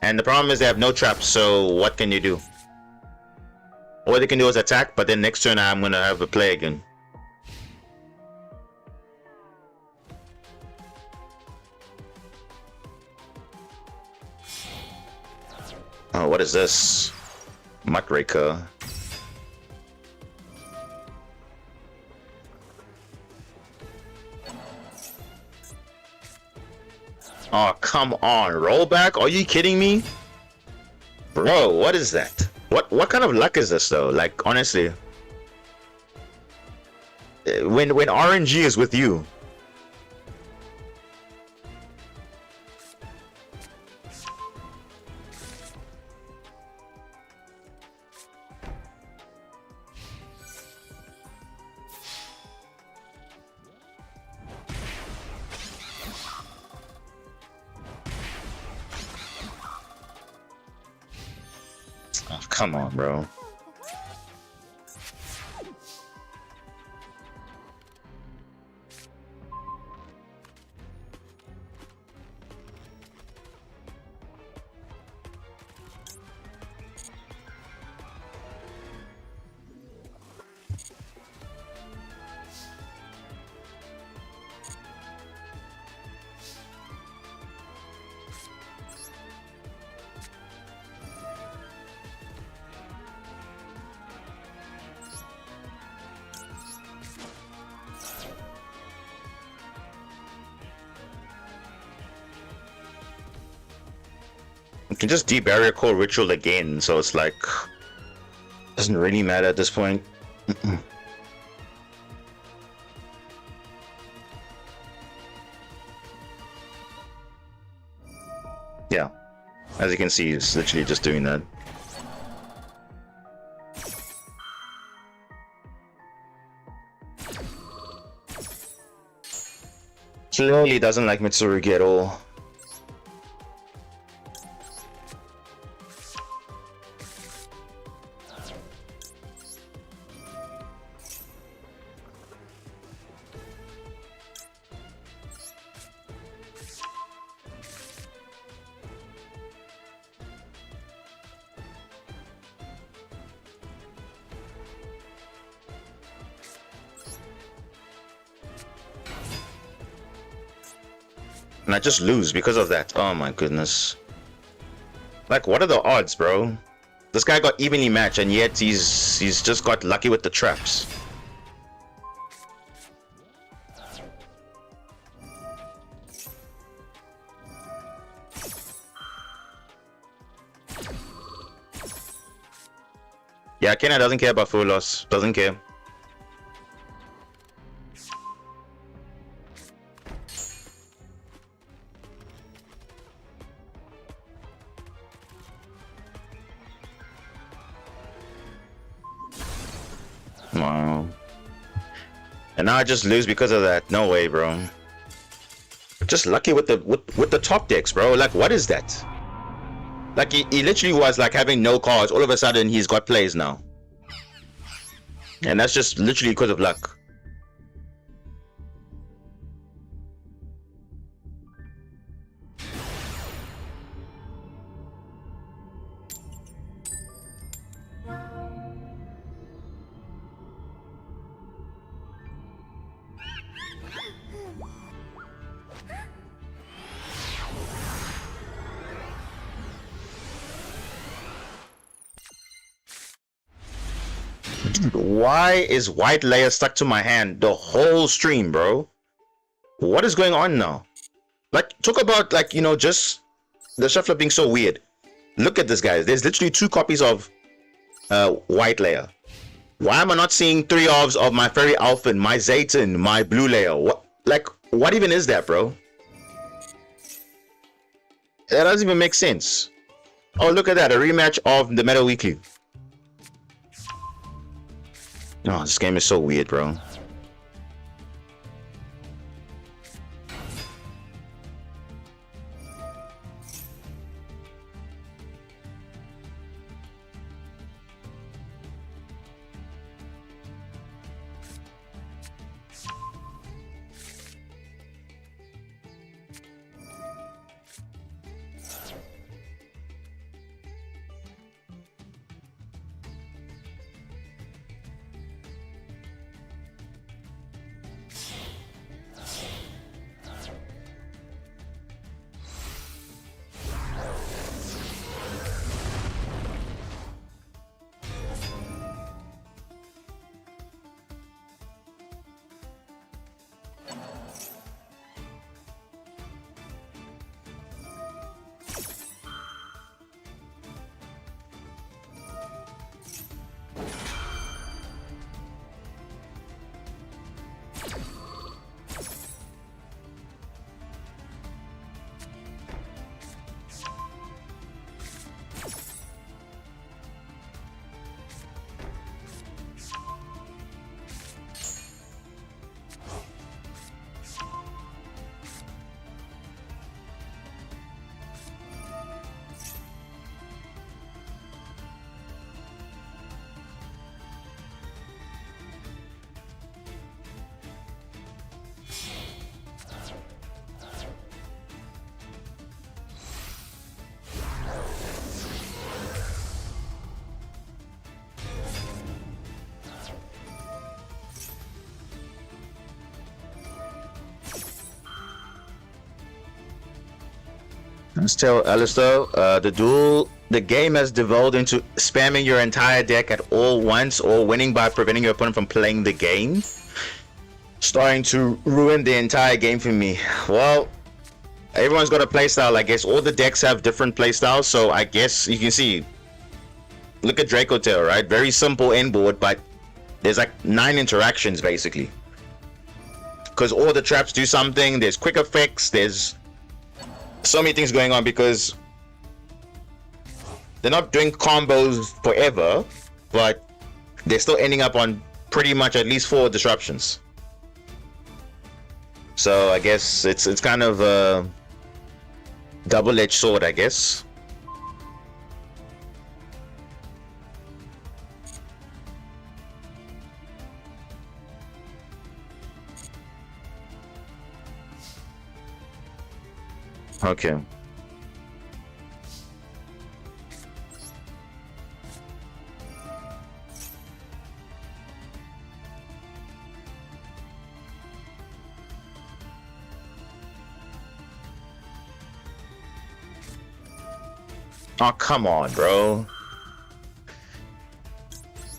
A: And the problem is they have no traps, so what can you do? All they can do is attack, but then next turn I'm gonna have a play again. Oh, what is this? Muckraker. Oh, come on. Rollback? Are you kidding me? Bro, what is that? What kind of luck is this though? Like, honestly. When RNG is with you. Oh, come on, bro. You can just de-barrier core ritual again, so it's like doesn't really matter at this point. Yeah, as you can see, it's literally just doing that. Clearly doesn't like Mitsurugi at all. And I just lose because of that. Oh my goodness. Like, what are the odds, bro? This guy got evenly matched, and yet he's just got lucky with the traps. Yeah, Kena doesn't care about full loss. Doesn't care. Wow. And now I just lose because of that. No way, bro. Just lucky with the top decks, bro. Like, what is that? Like, he literally was like having no cards. All of a sudden, he's got plays now. And that's just literally because of luck. Dude, why is white layer stuck to my hand the whole stream, bro? What is going on now? Like, talk about, like, you know, just the shuffler being so weird. Look at this, guys. There's literally 2 copies of white layer. Why am I not seeing 3 of my Fairy Alphen, my Zayton, my blue layer? What, like, what even is that, bro? That doesn't even make sense. Oh, look at that. A rematch of the Meta Weekly. Oh, this game is so weird, bro. Let's tell Alistair, the game has devolved into spamming your entire deck at all once or winning by preventing your opponent from playing the game. Starting to ruin the entire game for me. Well, everyone's got a playstyle, I guess. All the decks have different playstyles, so I guess you can see. Look at Draco Tail, right? Very simple end board, but there's like 9 interactions basically. Because all the traps do something, there's quick effects, there's so many things going on because they're not doing combos forever, but they're still ending up on pretty much at least 4 disruptions. So I guess it's kind of a double-edged sword, I guess. Okay. Oh, come on, bro.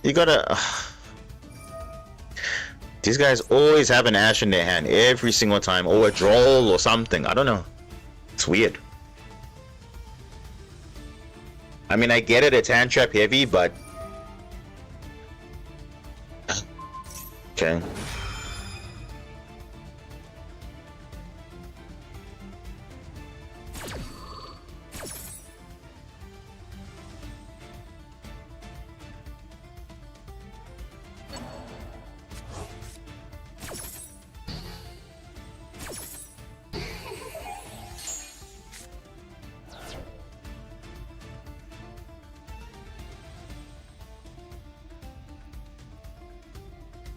A: You gotta... These guys always have an Ash in their hand every single time, or a Droll or something. I don't know. It's weird. I mean, I get it, it's hand trap heavy, but... Okay.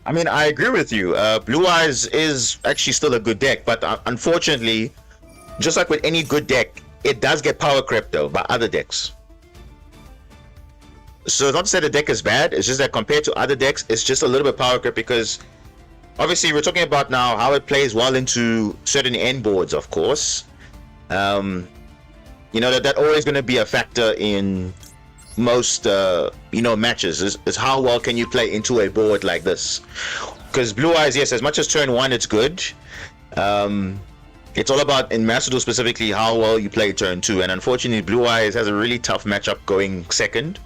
A: I mean, I agree with you. Blue Eyes is actually still a good deck, but unfortunately, just like with any good deck, it does get power crept though by other decks. So it's not to say the deck is bad, it's just that compared to other decks, it's just a little bit power crept because obviously we're talking about now how it plays well into certain end boards, of course. You know, that always going to be a factor in most you know, matches is how well can you play into a board like this. Because Blue Eyes, yes, as much as turn one it's good, it's all about in Master Duel specifically how well you play turn two, and unfortunately Blue Eyes has a really tough matchup going second,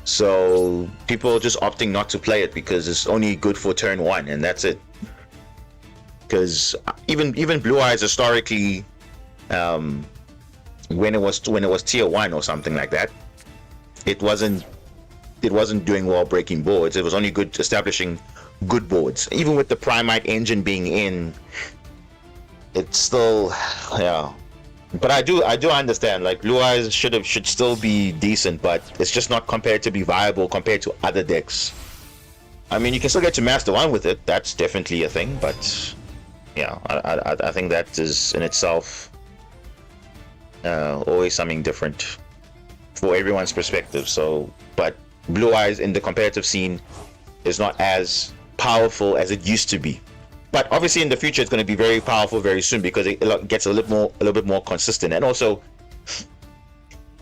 A: so people are just opting not to play it because it's only good for turn one and that's it. Because even Blue Eyes historically, when it was tier 1 or something like that, it wasn't doing well breaking boards. It was only good establishing good boards. Even with the Primite engine being in, it's still, yeah. But I do understand, like Blue Eyes should still be decent, but it's just not comparatively viable compared to other decks. I mean, you can still get to Master 1 with it, that's definitely a thing, but yeah, I think that is in itself always something different for everyone's perspective. So, but Blue Eyes in the competitive scene is not as powerful as it used to be. But obviously in the future it's going to be very powerful very soon because it gets a little bit more consistent, and also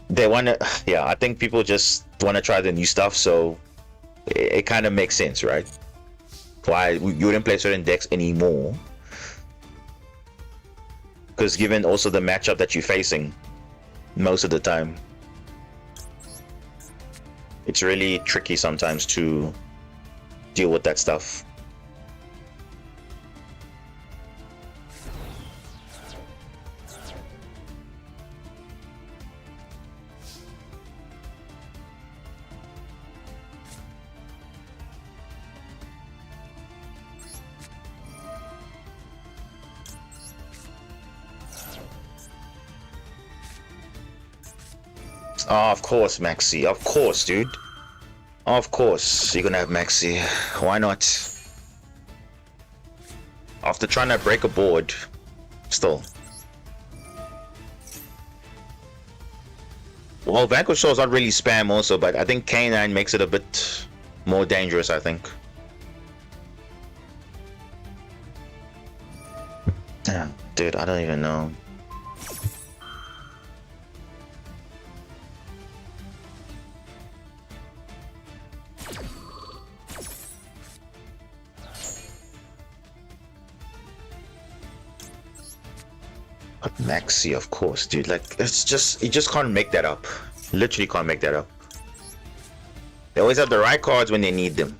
A: they want to, yeah, I think people just want to try the new stuff, so it kind of makes sense, right? Why you wouldn't play certain decks anymore, because given also the matchup that you're facing most of the time, it's really tricky sometimes to deal with that stuff. Oh, of course, Maxi. Of course, dude. Of course, you're gonna have Maxi. Why not? After trying to break a board, still. Well, Vanquish Soul is not really spam also, but I think K9 makes it a bit more dangerous, I think. Yeah, dude, I don't even know. Maxi, of course, dude. Like, it's just, you just can't make that up. Literally can't make that up. They always have the right cards when they need them.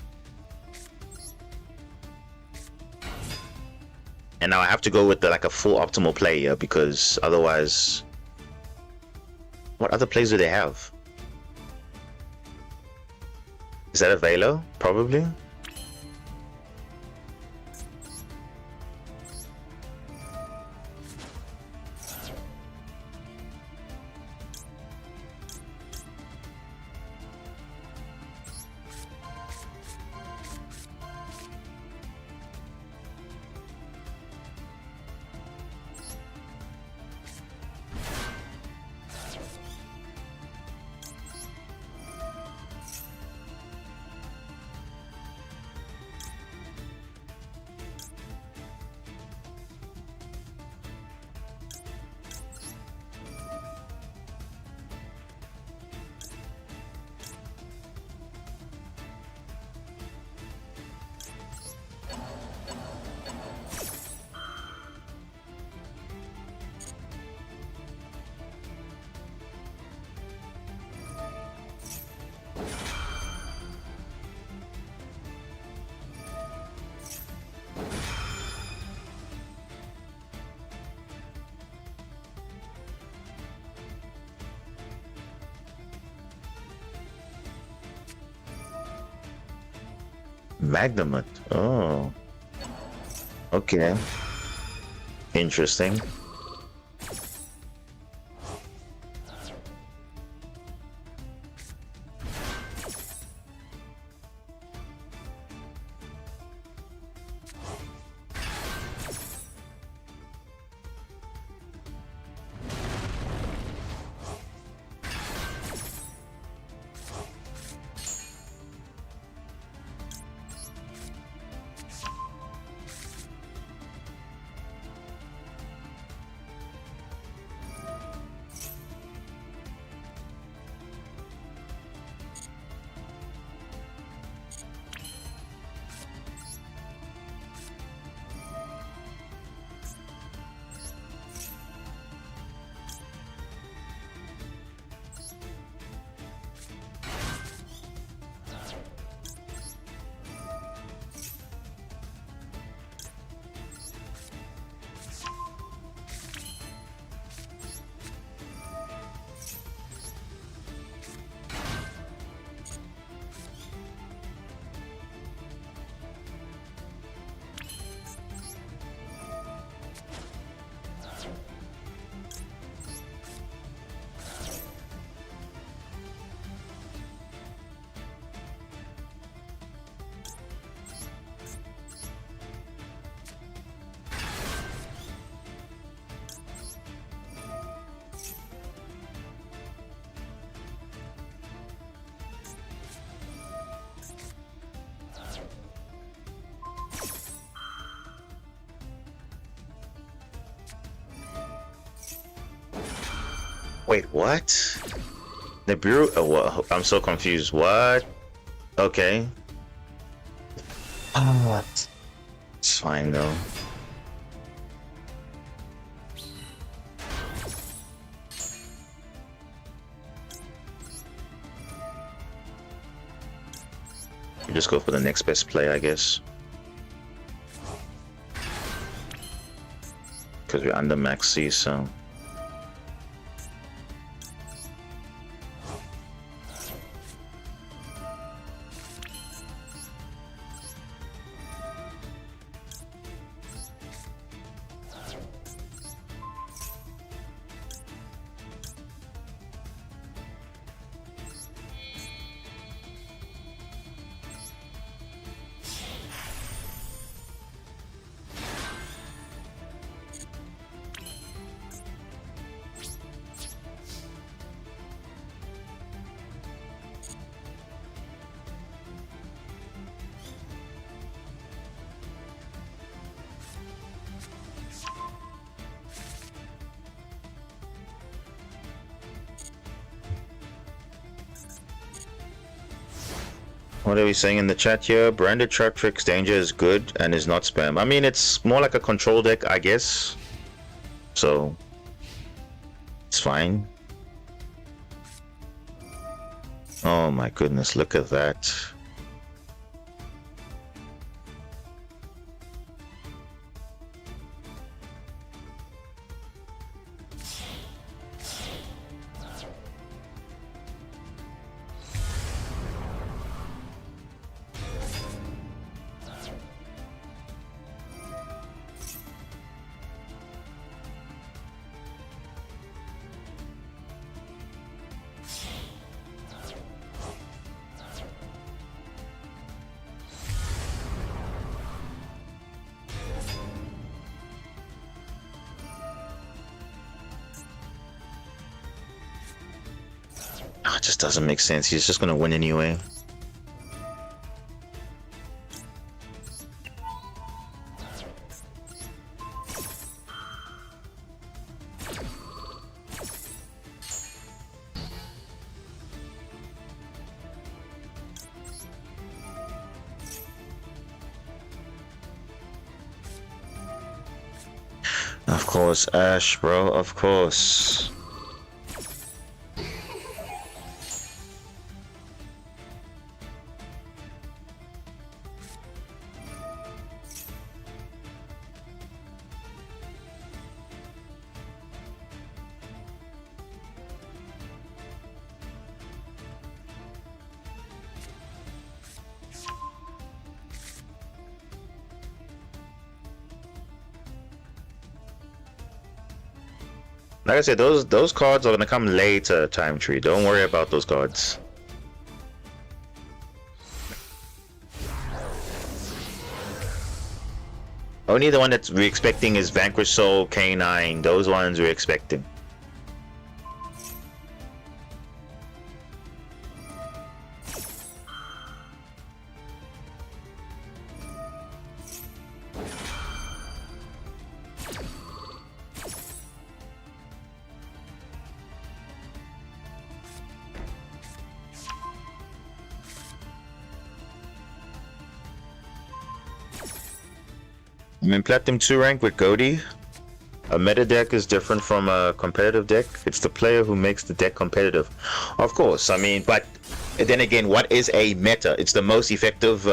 A: And now I have to go with like a full optimal play here because otherwise, what other plays do they have? Is that a Velo? Probably. Magnamut. Oh, okay. Interesting. Wait, what? Nibiru? Oh, what? I'm so confused. What? Okay. What? It's fine though. You just go for the next best play, I guess. Because we're under max C, so. What are we saying in the chat here? Branded Trap Tricks Danger is good and is not spam. I mean, it's more like a control deck, I guess. So, it's fine. Oh my goodness, look at that. Oh, it just doesn't make sense. He's just gonna win anyway. Of course, Ash, bro, of course. Like I said, those cards are gonna come later, Time Tree. Don't worry about those cards. Only the one that we're expecting is Vanquish Soul, K9. Those ones we're expecting. I'm in Platinum 2 rank with Goaty. A meta deck is different from a competitive deck. It's the player who makes the deck competitive. Of course, I mean, but then again, what is a meta? It's the most effective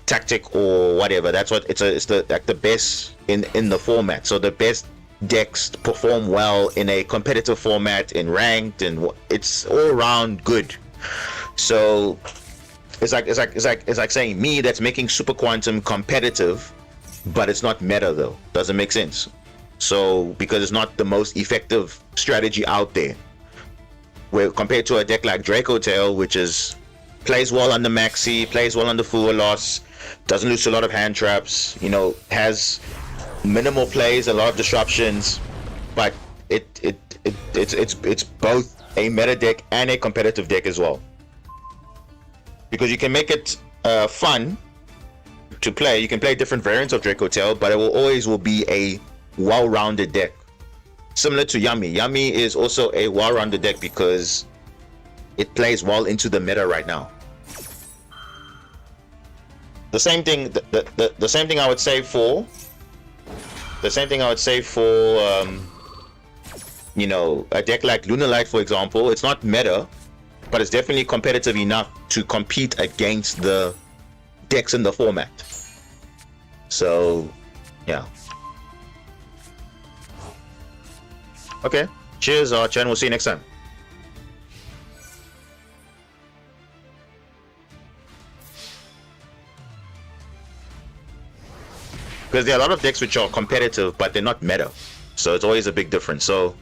A: tactic or whatever. That's what it's the like the best in the format. So the best decks perform well in a competitive format, in ranked, and it's all around good. So it's like saying me that's making Super Quantum competitive, but it's not meta though. Doesn't make sense. So because it's not the most effective strategy out there, where compared to a deck like Draco Tail, which is plays well under Maxi, plays well under Full Loss, doesn't lose to a lot of hand traps, you know, has minimal plays, a lot of disruptions, but it's both a meta deck and a competitive deck as well, because you can make it fun to play. You can play different variants of Draco Tail, but it will be a well-rounded deck, similar to Yummy. Yummy is also a well-rounded deck because it plays well into the meta right now. The same thing I would say for you know, a deck like Lunalight, for example. It's not meta, but it's definitely competitive enough to compete against the decks in the format. So yeah. Okay, cheers, Chen. We'll see you next time. Because there are a lot of decks which are competitive, but they're not meta. So it's always a big difference. So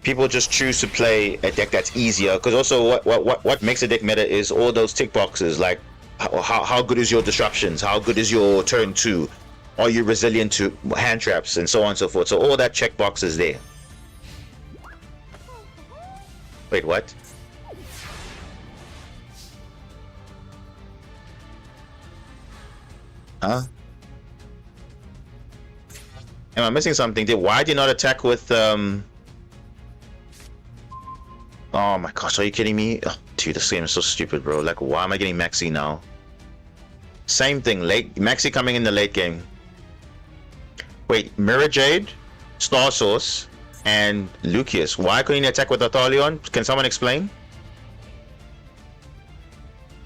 A: people just choose to play a deck that's easier. Because also what makes a deck meta is all those tick boxes, like how good is your disruptions? How good is your turn 2? Are you resilient to hand traps and so on and so forth? So all that checkbox is there. Wait, what? Huh? Am I missing something? Why did you not attack with Oh my gosh, are you kidding me? Oh, dude, this game is so stupid, bro. Like, why am I getting Maxi now? Same thing, late Maxi coming in the late game. Wait, Mirror Jade, Star Source, and Lucius. Why couldn't he attack with Athalion? Can someone explain?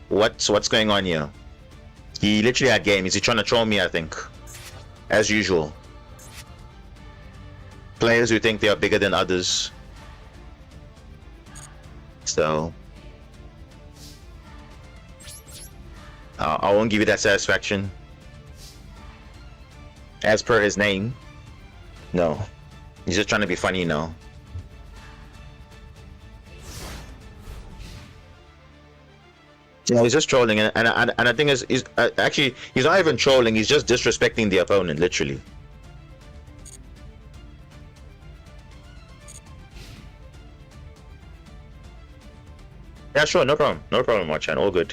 A: What's going on here? He literally had game. Is he trying to troll me? I think, as usual. Players who think they are bigger than others. So I won't give you that satisfaction. As per his name. No. He's just trying to be funny now. Yeah, he's just trolling, and I think he's actually, he's not even trolling, he's just disrespecting the opponent, literally. Yeah, sure, no problem. No problem, Marchan. All good.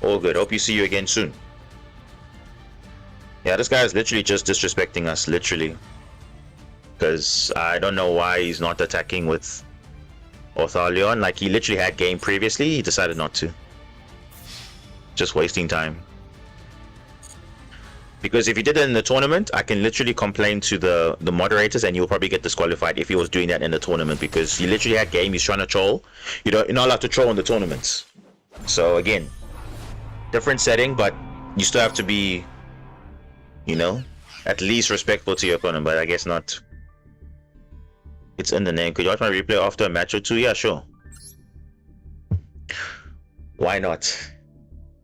A: All good. Hope you see you again soon. Yeah, this guy is literally just disrespecting us, literally. Because I don't know why he's not attacking with Orthalion. Like, he literally had game previously, he decided not to. Just wasting time. Because if he did it in the tournament, I can literally complain to the moderators and you'll probably get disqualified if he was doing that in the tournament, because he literally had game, he's trying to troll. You're not allowed to troll in the tournaments. So again, different setting, but you still have to be, you know, at least respectful to your opponent, but I guess not. It's in the name. Could you watch my replay after a match or two? Yeah, sure. Why not?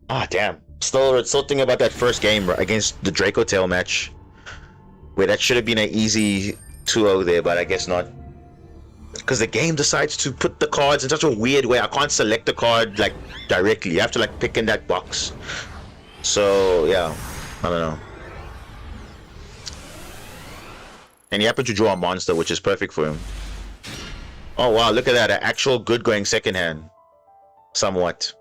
A: Ah, damn. Still thinking about that first game against the Draco Tail match, where that should have been an easy 2-0 there, but I guess not. Because the game decides to put the cards in such a weird way. I can't select the card like directly. You have to like pick in that box. So yeah, I don't know. And he happened to draw a monster, which is perfect for him. Oh wow, look at that. An actual good going second hand. Somewhat.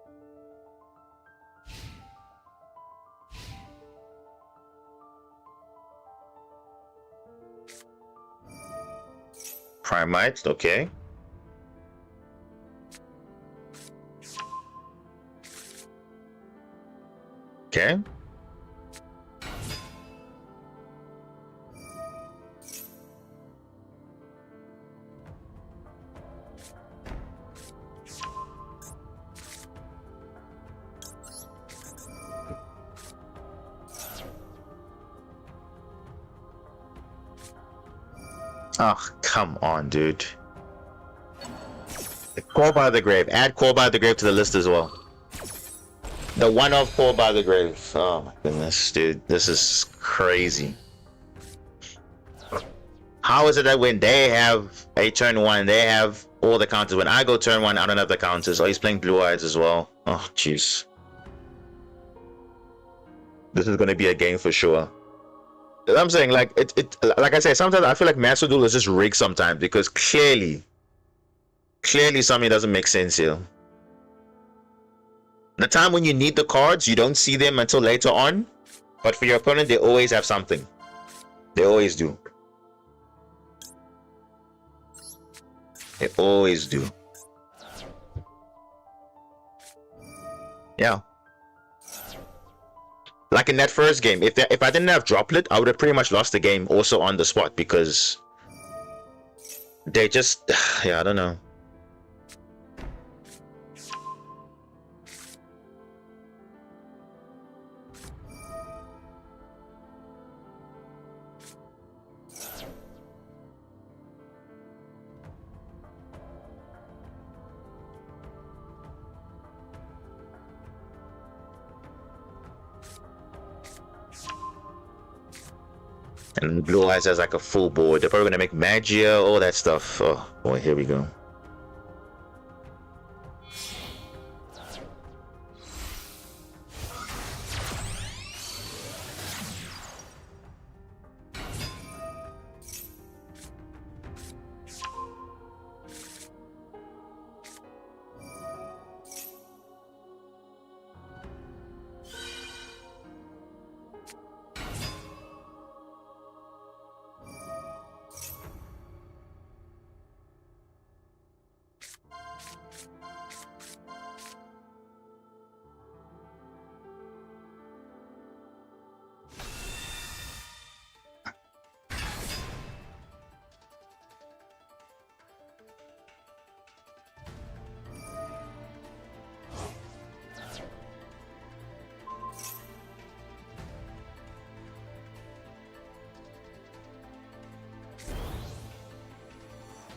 A: Primite, okay. Okay. Oh, come on, dude. Call by the Grave. Add Call by the Grave to the list as well. The one-off Call by the Grave. Oh my goodness, dude. This is crazy. How is it that when they have a turn 1, they have all the counters? When I go turn 1, I don't have the counters. Oh, he's playing Blue Eyes as well. Oh, jeez. This is going to be a game for sure. I'm saying, like, like I say, sometimes I feel like Master Duel is just rigged sometimes because clearly something doesn't make sense here. The time when you need the cards, you don't see them until later on. But for your opponent, they always have something. They always do. They always do. Yeah. Like in that first game, if I didn't have Droplet, I would have pretty much lost the game also on the spot because they just, yeah, I don't know. And Blue Eyes has like a full board. They're probably gonna make Magia, all that stuff. Oh boy, here we go.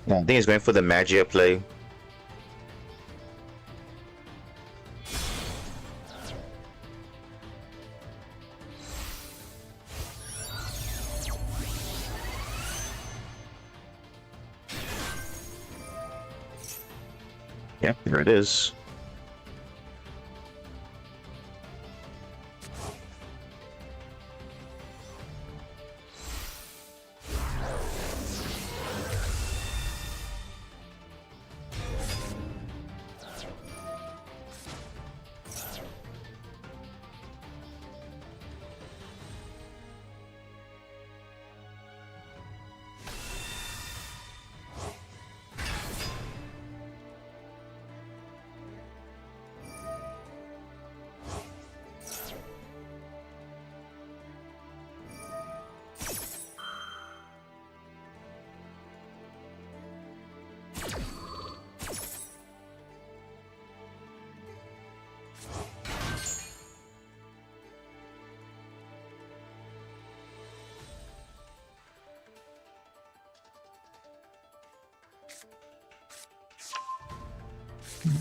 A: Yeah, I think he's going for the Magia play. Yeah, here it is.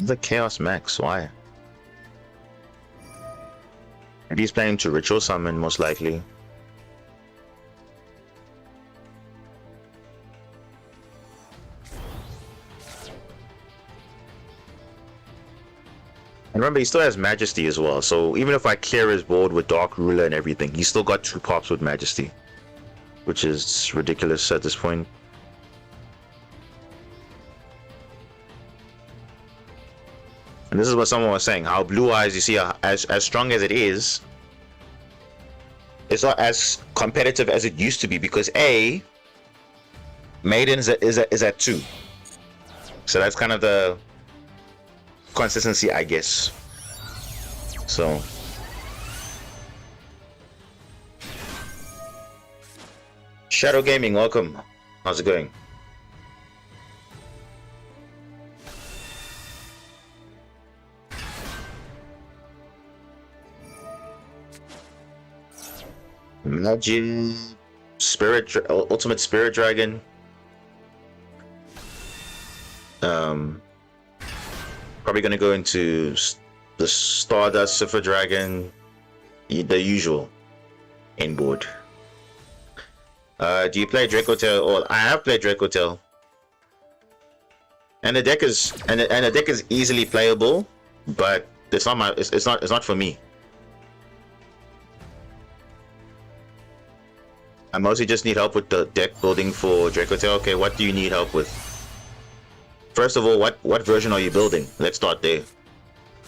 A: The Chaos Max, why? Maybe he's planning to Ritual Summon, most likely. Remember, he still has Majesty as well, so even if I clear his board with Dark Ruler and everything, he's still got 2 pops with Majesty, which is ridiculous at this point. And this is what someone was saying, how Blue Eyes, you see, as strong as it is, it's not as competitive as it used to be, because A, Maiden is at 2. So that's kind of the consistency, I guess. So Shadow Gaming, welcome. How's it going? Magic Spirit, Ultimate Spirit Dragon. Probably gonna go into the Stardust Cipher Dragon, the usual in board. Do you play Draco Tail? Or I have played Draco Tail, and the deck is the deck is easily playable, but it's not it's not for me. I mostly just need help with the deck building for Draco Tail. Okay, what do you need help with? First of all, what version are you building? Let's start there.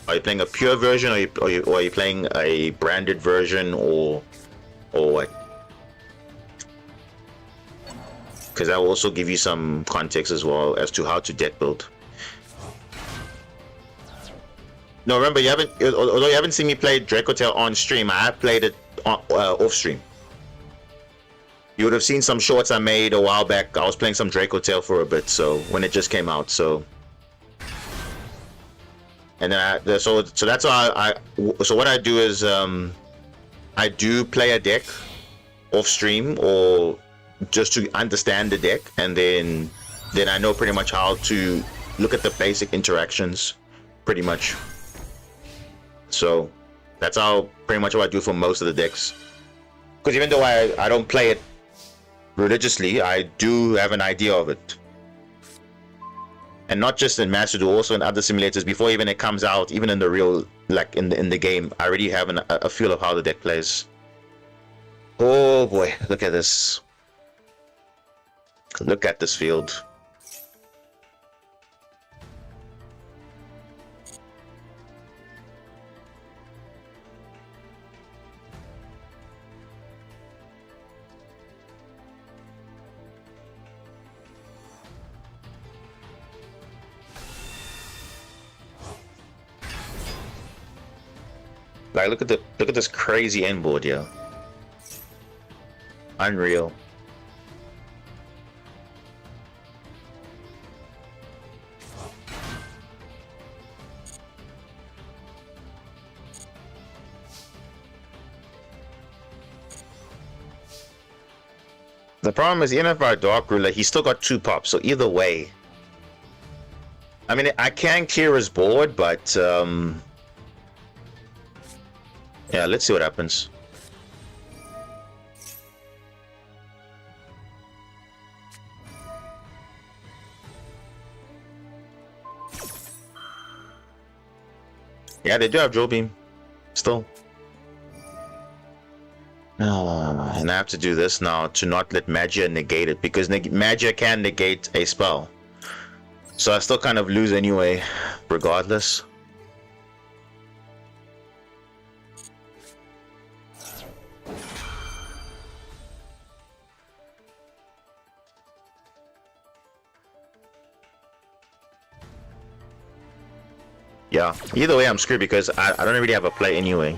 A: Are you playing a pure version, or are you playing a branded version, or what? Because that will also give you some context as well as to how to deck build. No, remember, although you haven't seen me play Draco Tail on stream, I have played it off stream. You would have seen some shorts I made a while back. I was playing some Draco Tail for a bit, so when it just came out, so. And then so that's how so what I do is I do play a deck off stream, or just to understand the deck, and then I know pretty much how to look at the basic interactions, pretty much. So that's how pretty much what I do for most of the decks. Because even though I don't play it religiously, I do have an idea of it, and not just in Master Duel, also in other simulators. Before even it comes out, even in the real, like in the game, I already have a feel of how the deck plays. Oh boy, look at this! Look at this field. Like, look at this crazy end board here. Unreal. The problem is, even if our Dark Ruler, he's still got 2 pops, so either way. I mean, I can clear his board, but yeah, let's see what happens. Yeah, they do have Drill Beam, still. And I have to do this now to not let Magia negate it, because Magia can negate a spell. So I still kind of lose anyway, regardless. Yeah, either way I'm screwed, because I don't really have a play anyway.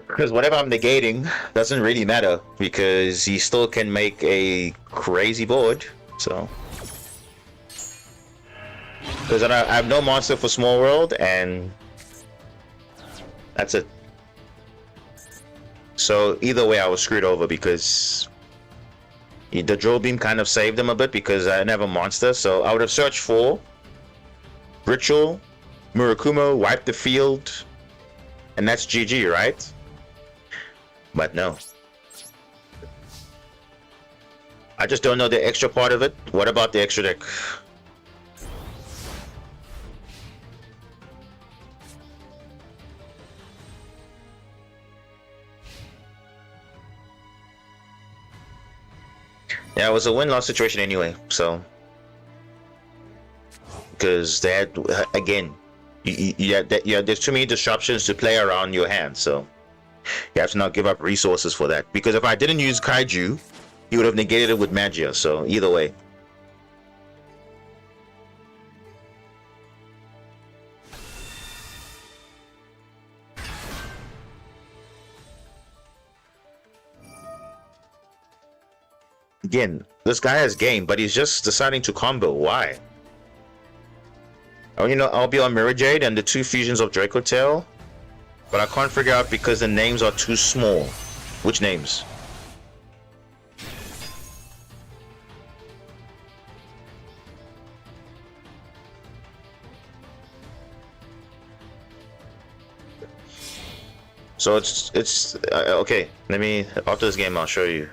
A: Because whatever I'm negating doesn't really matter, because he still can make a crazy board, so. Because I have no monster for Small World, and that's it. So either way I was screwed over, because the Drill Beam kind of saved him a bit, because I didn't have a monster. So I would have searched for Ritual, Murakumo, wipe the field, and that's GG, right? But no. I just don't know the extra part of it. What about the extra deck? Yeah, it was a win-loss situation anyway. So, because they had again, there's too many disruptions to play around your hand. So you have to not give up resources for that. Because if I didn't use Kaiju, he would have negated it with Magia. So either way. Again, this guy has game, but he's just deciding to combo. Why? Oh, you know, I'll be on Mirror Jade and the 2 fusions of Draco Tail, but I can't figure out because the names are too small. Which names? So it's okay. Let me, after this game, I'll show you.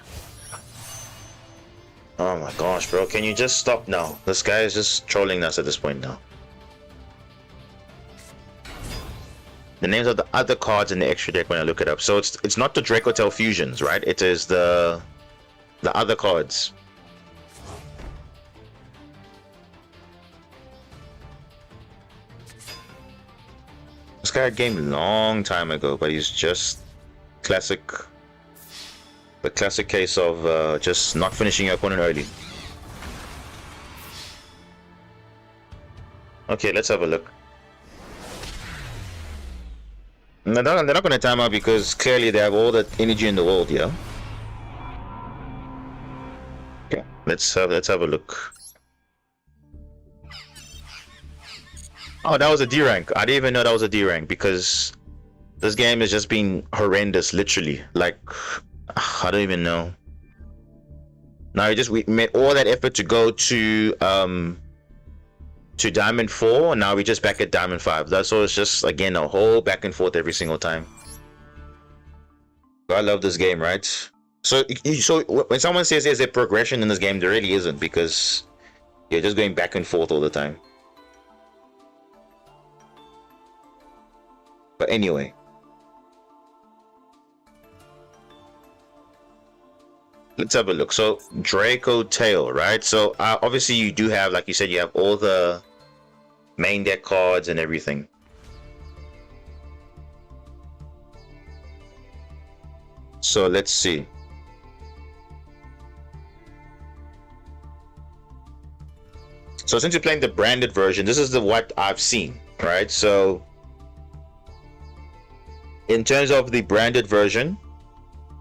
A: Oh my gosh, bro! Can you just stop now? This guy is just trolling us at this point now. The names of the other cards in the extra deck when I look it up. So it's not the Draco Tail fusions, right? It is the other cards. This guy had game a long time ago, but he's just classic. The classic case of just not finishing your opponent early. Okay, let's have a look. They're not going to time out because clearly they have all the energy in the world, yeah. Okay, let's have a look. Oh, that was a D rank. I didn't even know that was a D rank because this game has just been horrendous, literally. Like, I don't even know. Now we made all that effort to go to Diamond 4, and now we're just back at Diamond 5. That's all. It's just again a whole back and forth every single time. I love this game, right? So when someone says there's a progression in this game, there really isn't, because you're just going back and forth all the time. But anyway. Let's have a look. So Draco Tail, right? So obviously you do have, like you said, you have all the main deck cards and everything. So let's see. So since you're playing the branded version, this is what I've seen, right? So in terms of the branded version,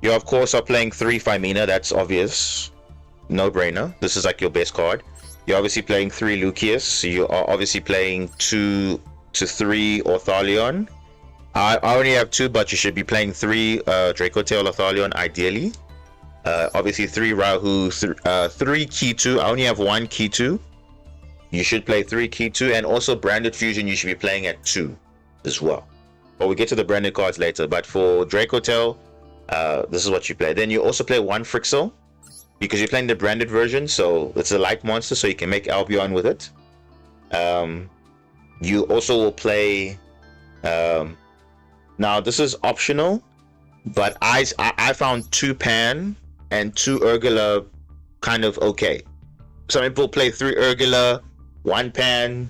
A: you of course are playing 3 Femina, that's obvious, no brainer. This is like your best card. You're obviously playing 3 Lucius. You are obviously playing 2 to 3 Orthalion. I only have 2, but you should be playing 3 Draco Tail Orthalion ideally. Obviously 3 Rahu, 3 Kitu. I only have 1 Kitu. You should play 3 Kitu, and also branded fusion you should be playing at 2 as well. But we'll get to the branded cards later. But for Draco Tail, this is what you play. Then you also play 1 Frixel, because you're playing the branded version, so it's a light monster, so you can make Albion with it. You also will play now this is optional, but I found 2 Pan and 2 Urgula kind of okay. Some people play 3 Urgula, 1 Pan.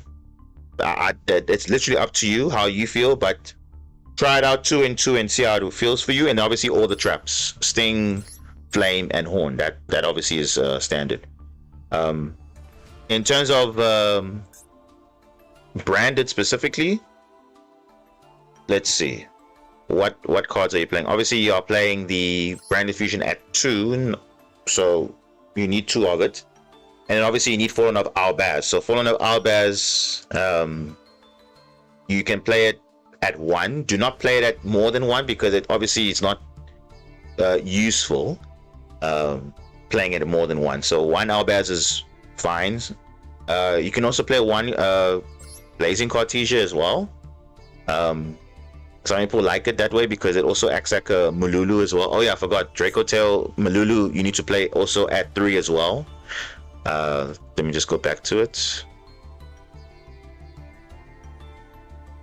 A: It's literally up to you how you feel, but try it out 2 and 2 and see how it feels for you. And obviously all the traps, Sting, Flame, and Horn, that obviously is standard. In terms of branded specifically, let's see, what cards are you playing? Obviously you are playing the branded fusion at 2, so you need 2 of it. And then obviously you need Fallen of Albaz. So Fallen of Albaz, you can play it at 1. Do not play it at more than 1, because it obviously it's not useful playing it at more than 1. So 1 Albaz is fine. You can also play 1 Blazing Cartesia as well. Some people like it that way because it also acts like a Mululu as well. Oh yeah, I forgot. Draco Tail Mululu you need to play also at 3 as well. Let me just go back to it.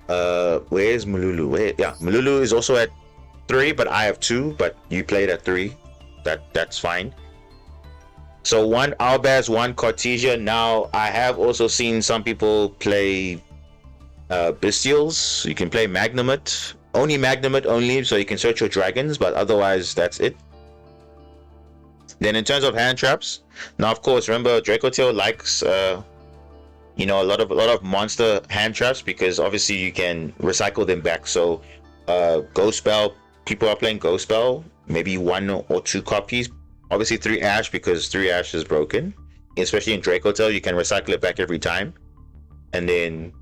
A: Where's Mululu? Yeah, Mululu is also at 3, but I have 2, but you played at 3. That's fine. So one Albaz, one Cartesia. Now I have also seen some people play Bestials. You can play Magnamut. Only Magnamut only, so you can search your dragons, but otherwise that's it. Then in terms of hand traps, now of course remember Draco Tail likes you know, a lot of monster hand traps because obviously you can recycle them back. So Ghost Spell, people are playing Ghost Spell, maybe 1 or 2 copies. Obviously 3 Ash because 3 Ash is broken. Especially in Draco Tail, you can recycle it back every time. And then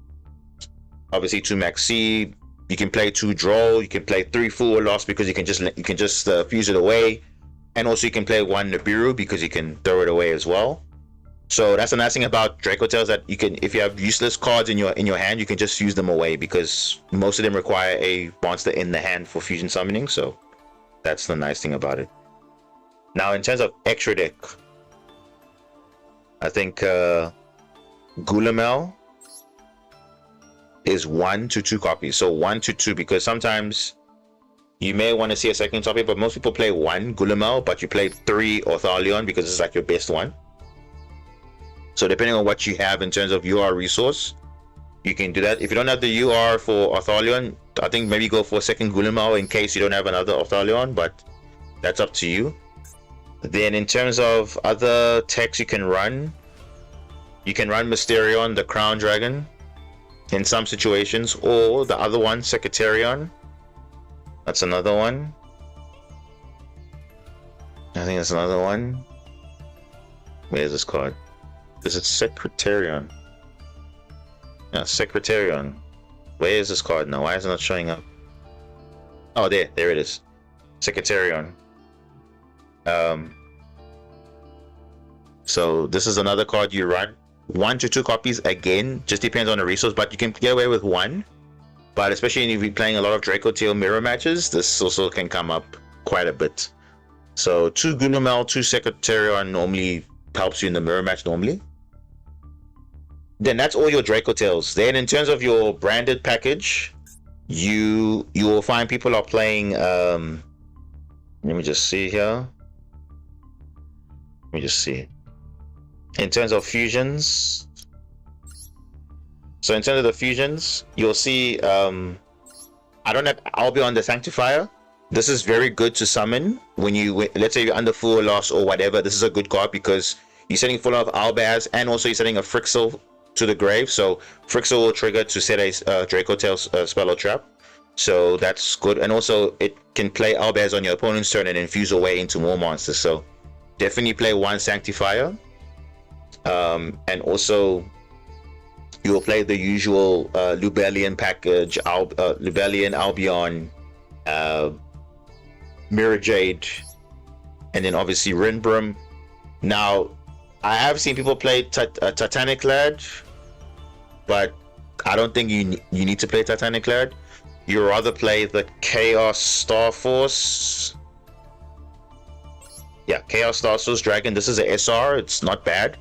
A: obviously 2 Maxi, you can play 2 Droll, you can play 3 Full Loss because you can just fuse it away. And also you can play 1 Nibiru because you can throw it away as well. So that's the nice thing about Draco Tails, that you can, if you have useless cards in your hand, you can just fuse them away because most of them require a monster in the hand for fusion summoning. So that's the nice thing about it. Now in terms of extra deck, I think Gulamel is 1 to 2 copies. So 1 to 2 because sometimes you may want to see a second copy, but most people play 1 Gulamel, but you play 3 Orthalion because it's like your best one. So depending on what you have in terms of UR resource, you can do that. If you don't have the UR for Orthalion, I think maybe go for a second Gulamel in case you don't have another Orthalion, but that's up to you. Then in terms of other techs you can run Mysterion, the Crown Dragon, in some situations, or the other one, Secretarion. That's another one. I think that's another one. Where's this card? Is it Secretarion? Yeah, Secretarion. Where is this card now? Why is it not showing up? Oh, there it is. Secretarion. So this is another card you run. 1 to 2 copies again, just depends on the resource, but you can get away with 1. But especially if you're playing a lot of Draco Tail mirror matches, this also can come up quite a bit. So 2 Gulamel, 2 Secretarion normally helps you in the mirror match normally. Then that's all your Draco Tails. Then in terms of your branded package, you will find people are playing let me just see here. Let me just see. In terms of fusions, so in terms of the fusions, you'll see I don't have Albion the Sanctifier. This is very good to summon when you, let's say you're under full loss or whatever. This is a good card because you're setting full of Albaz and also you're setting a Frixel to the grave. So Frixel will trigger to set a Draco Tail spell or trap. So that's good. And also it can play Albaz on your opponent's turn and infuse away into more monsters. So definitely play 1 Sanctifier. And also you will play the usual Lubellian package, Lubellian, Albion, Mirror Jade, and then obviously Rinbrim. Now I have seen people play Titanic Lad, but I don't think you need to play Titanic Lad. You rather play the Chaos Star Force. Yeah, Chaos Star Force Dragon. This is a SR. It's not bad.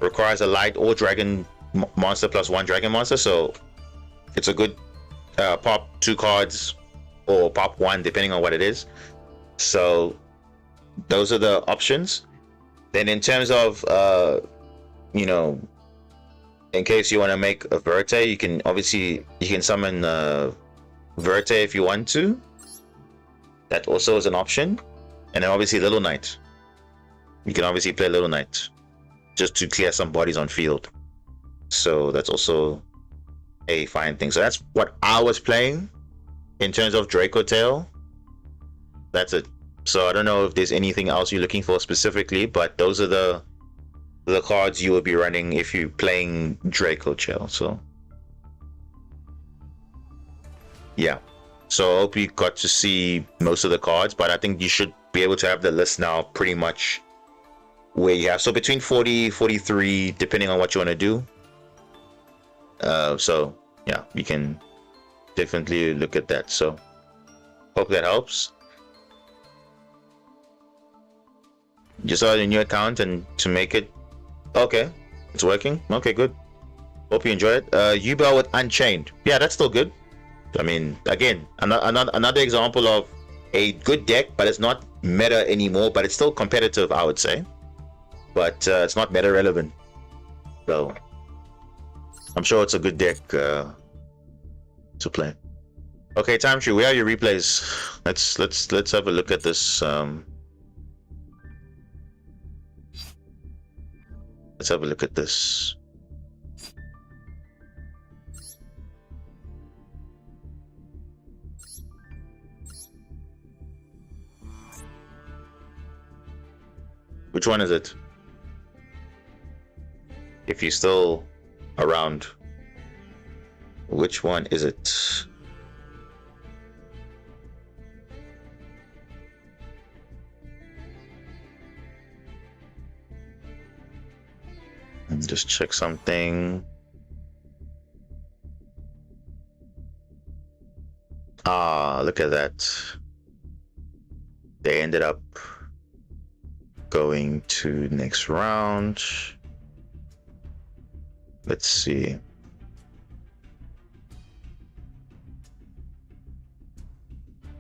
A: Requires a light or dragon monster plus 1 dragon monster, so it's a good pop 2 cards or pop 1 depending on what it is. So those are the options. Then in terms of you know, in case you want to make a Verte, you can summon Verte if you want to. That also is an option. And then obviously Little Knight. You can obviously play Little Knight just to clear some bodies on field. So that's also a fine thing. So that's what I was playing in terms of Draco Tail. That's it. So I don't know if there's anything else you're looking for specifically, but those are the cards you will be running if you're playing Draco Tail. So yeah. So I hope you got to see most of the cards, but I think you should be able to have the list now pretty much where you have. So between 40, 43, depending on what you want to do. So yeah, you can definitely look at that. So hope that helps. Just add a new account and to make it. Okay, it's working. Okay, good. Hope you enjoy it. Yugioh with Unchained. Yeah, that's still good. I mean, again, another example of a good deck, but it's not meta anymore, but it's still competitive, I would say. but it's not meta relevant. So I'm sure it's a good deck to play. Okay, Time Tree, where are your replays? Let's have a look at this. Let's have a look at this. Which one is it? If you're still around, which one is it? Just check something. Ah, look at that. They ended up going to next round. Let's see.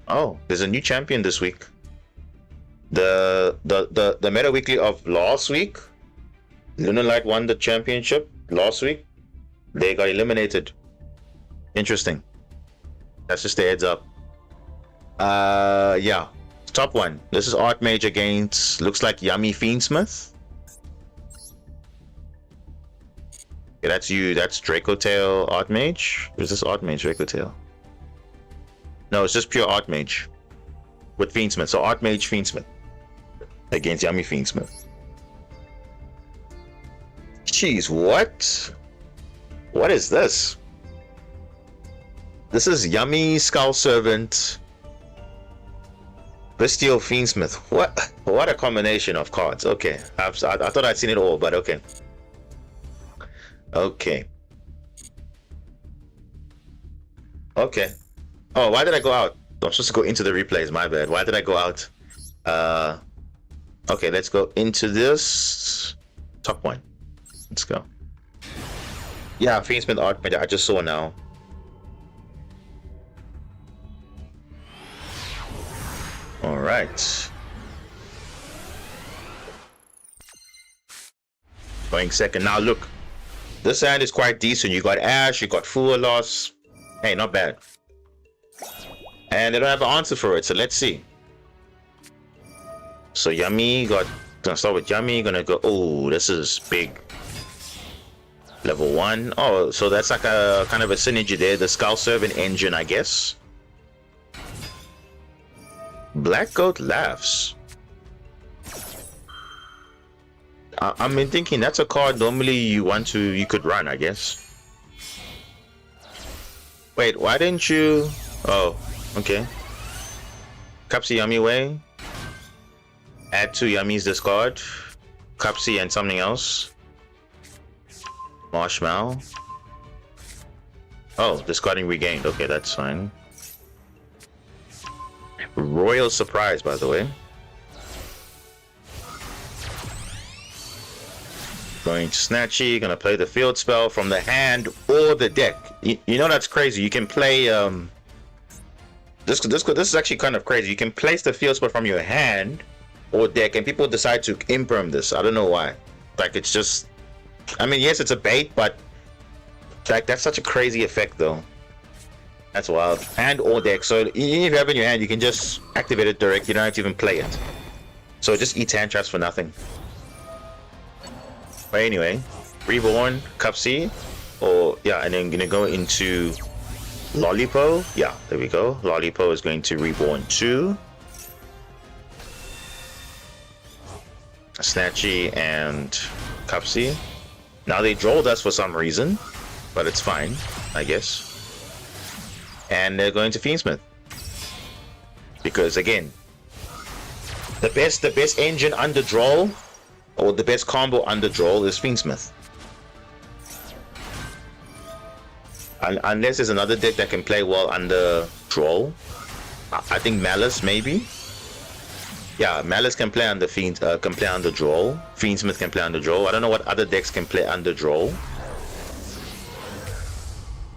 A: Oh, there's a new champion this week. The meta weekly of last week, Lunar Light won the championship last week. They got eliminated. Interesting. That's just a heads up. Yeah. Top one. This is Archmage against, looks like Yummy Fiendsmith. Yeah, that's you. That's Draco Tail Archmage. Or is this Archmage Draco Tail? No, it's just pure Archmage with Fiendsmith. So Archmage Fiendsmith against Yummy Fiendsmith. Jeez, what? What is this? This is Yummy Skull Servant, Bestial Fiendsmith. What a combination of cards. Okay, I thought I'd seen it all, but okay. Okay. Okay. Oh, why did I go out? I'm supposed to go into the replays. My bad. Why did I go out? Okay, let's go into this top one. Let's go. Yeah, Fiendsmith art. I just saw now. All right. Going second. Now look, this hand is quite decent. You got Ash, you got Fualos. Hey, not bad. And they don't have an answer for it, so let's see. So Yummy gonna start with Yummy. Gonna go. Oh, this is big. Level 1. Oh, so that's like a kind of a synergy there. The Skull Servant engine, I guess. Black Goat laughs. I'm thinking that's a card normally you could run, I guess. Wait, why didn't you? Oh, okay. Cupsy Yummy way. Add 2 Yummies discard. Cupsy and something else. Marshmallow. Oh, discarding regained. Okay, that's fine. Royal Surprise, by the way. Going to Snatchy, gonna play the field spell from the hand or the deck. You know that's crazy. You can play this is actually kind of crazy. You can place the field spell from your hand or deck, and people decide to imperm this. I don't know why. Like, it's just, I mean, yes, it's a bait, but like that's such a crazy effect though. That's wild. Hand or deck. So even if you have it in your hand, you can just activate it direct. You don't have to even play it. So it just eats hand traps for nothing. But anyway, Reborn, Cupsy, or yeah, and then gonna go into Lollipo. Yeah, there we go. Lollipo is going to Reborn 2. Snatchy and Cupsy. Now they trolled us for some reason, but it's fine, I guess. And they're going to Fiendsmith. Because again, the best engine under draw, or the best combo under draw, is Fiendsmith. Unless there's another deck that can play well under draw. I think Malice maybe. Yeah, Malice can play under can play under draw. Fiendsmith can play under draw. I don't know what other decks can play under draw.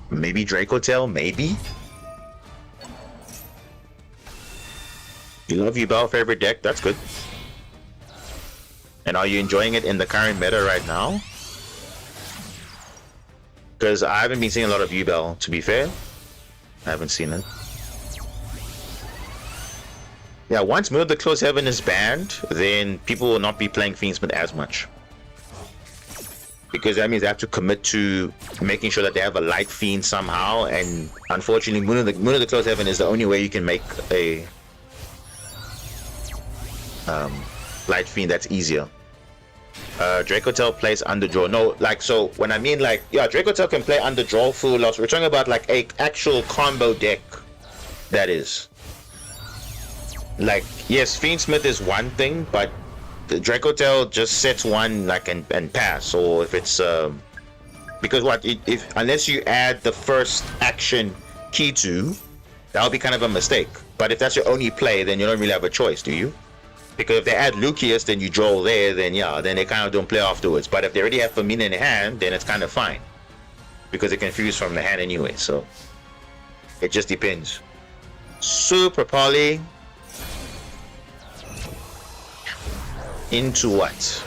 A: Maybe Draco Tail, maybe. You love Yubel favorite deck, that's good. And And are you enjoying it in the current meta right now? Because I haven't been seeing a lot of Duel, to be fair. I haven't seen it. Yeah, once Moon of the Close Heaven is banned, then people will not be playing Fiendsmith as much. Because that means they have to commit to making sure that they have a light Fiend somehow, and unfortunately Moon of the Close Heaven is the only way you can make a light Fiend that's easier. Dracotel plays underdraw. No, like, so when I mean like, yeah, Dracotel can play underdraw full loss. We're talking about like a actual combo deck. That is. Like, yes, Fiendsmith is one thing, but the Dracotel just sets one like and pass. Or if it's because what if unless you add the first action key to, that'll be kind of a mistake. But if that's your only play, then you don't really have a choice, do you? Because if they add Lucius, then you draw there, then yeah, then they kind of don't play afterwards. But if they already have Famina in the hand, then it's kind of fine. Because they can fuse from the hand anyway, so it just depends. Super Poly. Into what?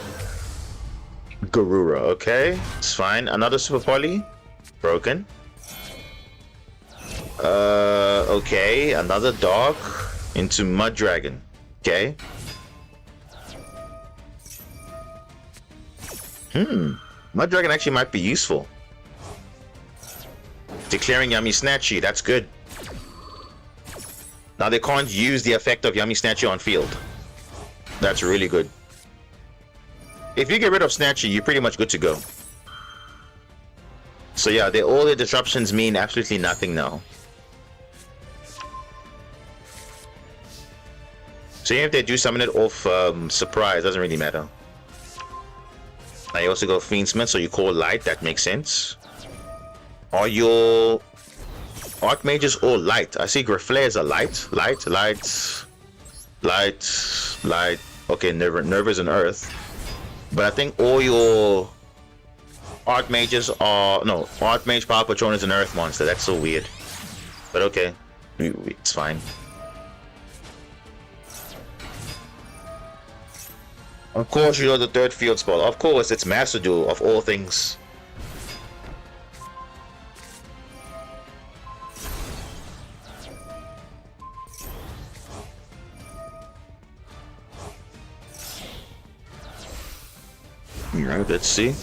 A: Garura, okay. It's fine. Another Super Poly. Broken. Okay. Another dog. Into Mud Dragon. Okay. Mud Dragon actually might be useful. Declaring Yummy Snatchy, that's good. Now they can't use the effect of Yummy Snatchy on field. That's really good. If you get rid of Snatchy, you're pretty much good to go. So yeah, all the disruptions mean absolutely nothing now. So even if they do summon it off surprise, doesn't really matter. I also go Fiendsmith, so you call light, that makes sense. Are your Archmages all light? I see Griflares are light. Light. Okay, Nervous and Earth. But I think all your Archmages are... No, Archmage, Power Patron is an Earth monster. That's so weird. But okay, it's fine. Of course, you know the third field spell. Of course, it's Master Duel, of all things. Alright, let's see.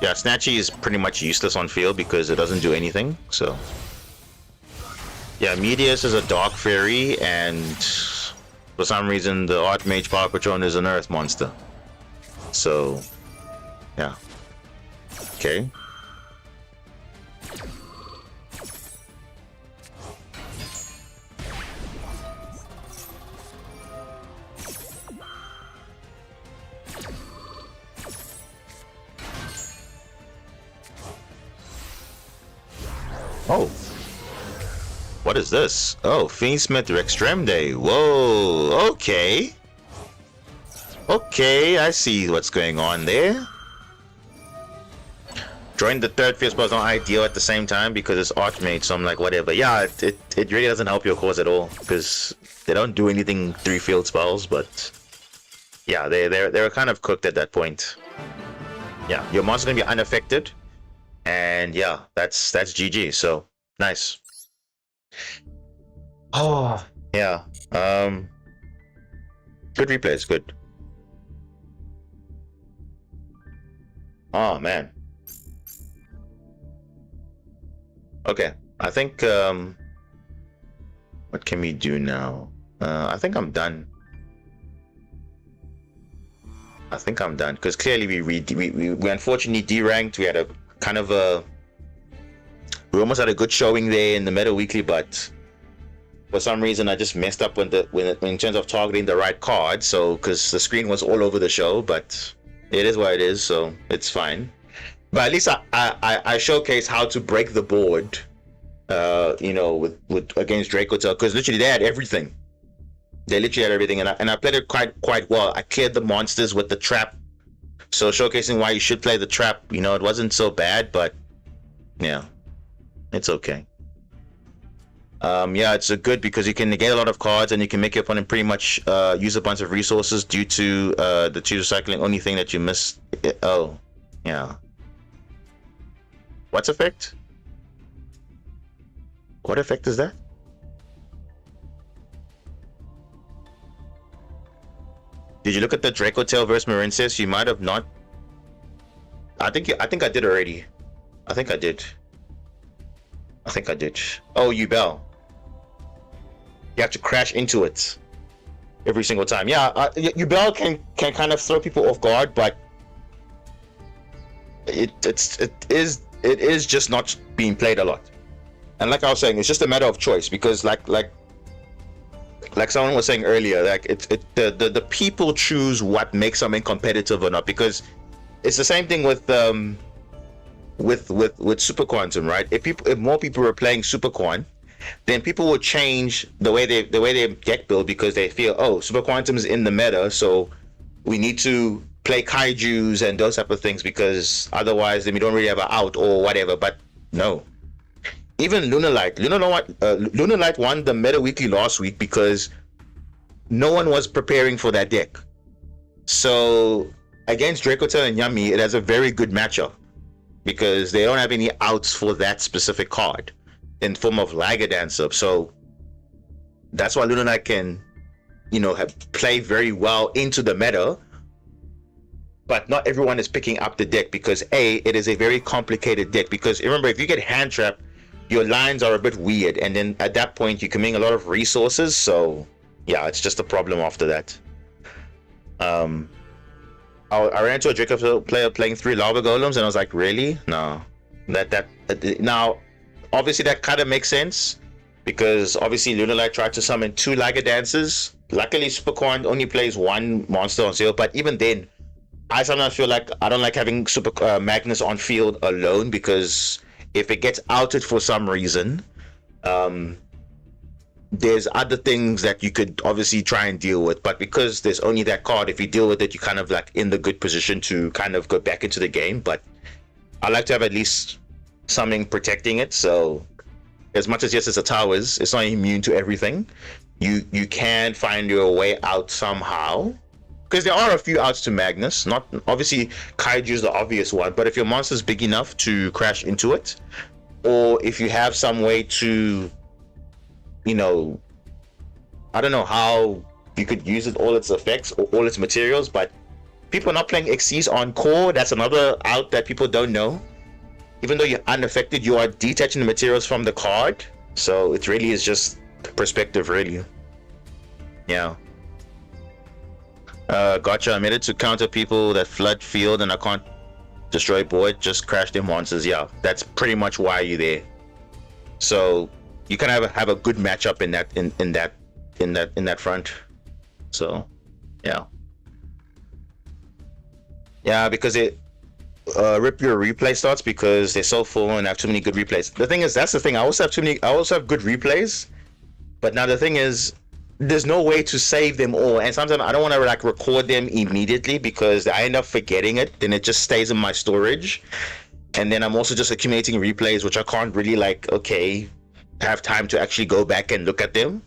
A: Yeah, Snatchy is pretty much useless on field because it doesn't do anything, so... Yeah, Medius is a Dark Fairy, and... for some reason, the Archmage Power Patron is an Earth monster. So, yeah. Okay. Oh. What is this? Oh, Fiendsmith Rextremde. Whoa, okay. Okay, I see what's going on there. Drawing the third field spell is not ideal at the same time because it's Archmage, so I'm like, whatever. Yeah, it really doesn't help your cause at all because they don't do anything 3 field spells, but yeah, they were kind of cooked at that point. Yeah, your monster's gonna be unaffected, and yeah, that's GG. So nice. Oh yeah, good replays, good. Oh man. Okay, I think what can we do now? I think I'm done. I think I'm done because clearly we unfortunately deranked. We had a kind of a we almost had a good showing there in the meta weekly, but for some reason I just messed up when in terms of targeting the right card. So because the screen was all over the show, but it is what it is, so it's fine. But at least I showcase how to break the board, you know, with against Dracotel, because literally they had everything. They literally had everything, and I played it quite well. I cleared the monsters with the trap, so showcasing why you should play the trap. You know, it wasn't so bad, but yeah, it's okay. Yeah, it's a good because you can negate a lot of cards and you can make your opponent pretty much use a bunch of resources due to the two recycling. Only thing that you miss. Oh, yeah. What's effect? What effect is that? Did you look at the Draco Tail versus Marinces? You might have not. I think I did already. I think I did. Oh, Yubel. You have to crash into it every single time. Yeah, Yubel can kind of throw people off guard, but it is just not being played a lot. And like I was saying, it's just a matter of choice because like someone was saying earlier, like the people choose what makes something competitive or not, because it's the same thing with Super Quantum, right? If more people were playing Super Quan, then people will change the way they deck build because they feel, oh, Super Quantum is in the meta, so we need to play kaijus and those type of things because otherwise then we don't really have an out or whatever. But no, even Lunalight won the meta weekly last week because no one was preparing for that deck. So against Dracotail and Yummy, it has a very good matchup because they don't have any outs for that specific card in form of Lager Dancer. So that's why Lunalight can, have play very well into the meta. But not everyone is picking up the deck because it is a very complicated deck. Because remember, if you get hand trapped, your lines are a bit weird, and then at that point you're committing a lot of resources. So yeah, it's just a problem after that. I ran into a Draco player playing 3 lava golems, and I was like, really? No. Now, obviously that kind of makes sense because obviously Lunalight tried to summon 2 Lager Dancers. Luckily, Supercorn only plays 1 monster on field, but even then, I sometimes feel like I don't like having Super Magnus on field alone because if it gets outed for some reason, there's other things that you could obviously try and deal with, but because there's only that card, if you deal with it, you're kind of like in the good position to kind of go back into the game. But I like to have at least something protecting it. So as much as yes, it's a towers, it's not immune to everything. You can find your way out somehow because there are a few outs to Magnus. Not obviously Kaiju is the obvious one, but if your monster's big enough to crash into it, or if you have some way to, I don't know how you could use it, all its effects or all its materials, but people are not playing Xyz on core. That's another out that people don't know. Even though you're unaffected, you are detaching the materials from the card. So it really is just perspective, really. Yeah. Gotcha. I made it to counter people that flood field and I can't destroy board, just crash their monsters. Yeah, that's pretty much why you're there. So you can have a good matchup in that front. So yeah, because it rip your replay starts because they're so full and have too many good replays. The thing is, that's the thing. I also have good replays, but now the thing is, there's no way to save them all, and sometimes I don't want to like record them immediately because I end up forgetting it. Then it just stays in my storage, and then I'm also just accumulating replays, which I can't really have time to actually go back and look at them.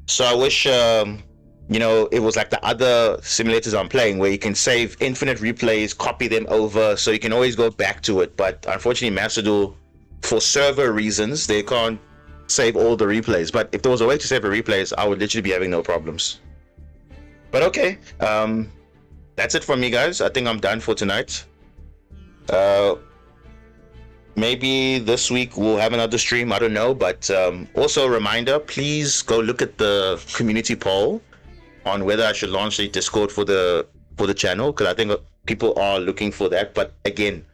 A: So I wish it was like the other simulators I'm playing where you can save infinite replays, copy them over, so you can always go back to it. But unfortunately, MasterDuel, for server reasons, they can't save all the replays. But if there was a way to save the replays, I would literally be having no problems. But okay, that's it from me, guys. I think I'm done for tonight. Maybe this week we'll have another stream, I don't know. But also a reminder, please go look at the community poll on whether I should launch a Discord for the channel, because I think people are looking for that. But again,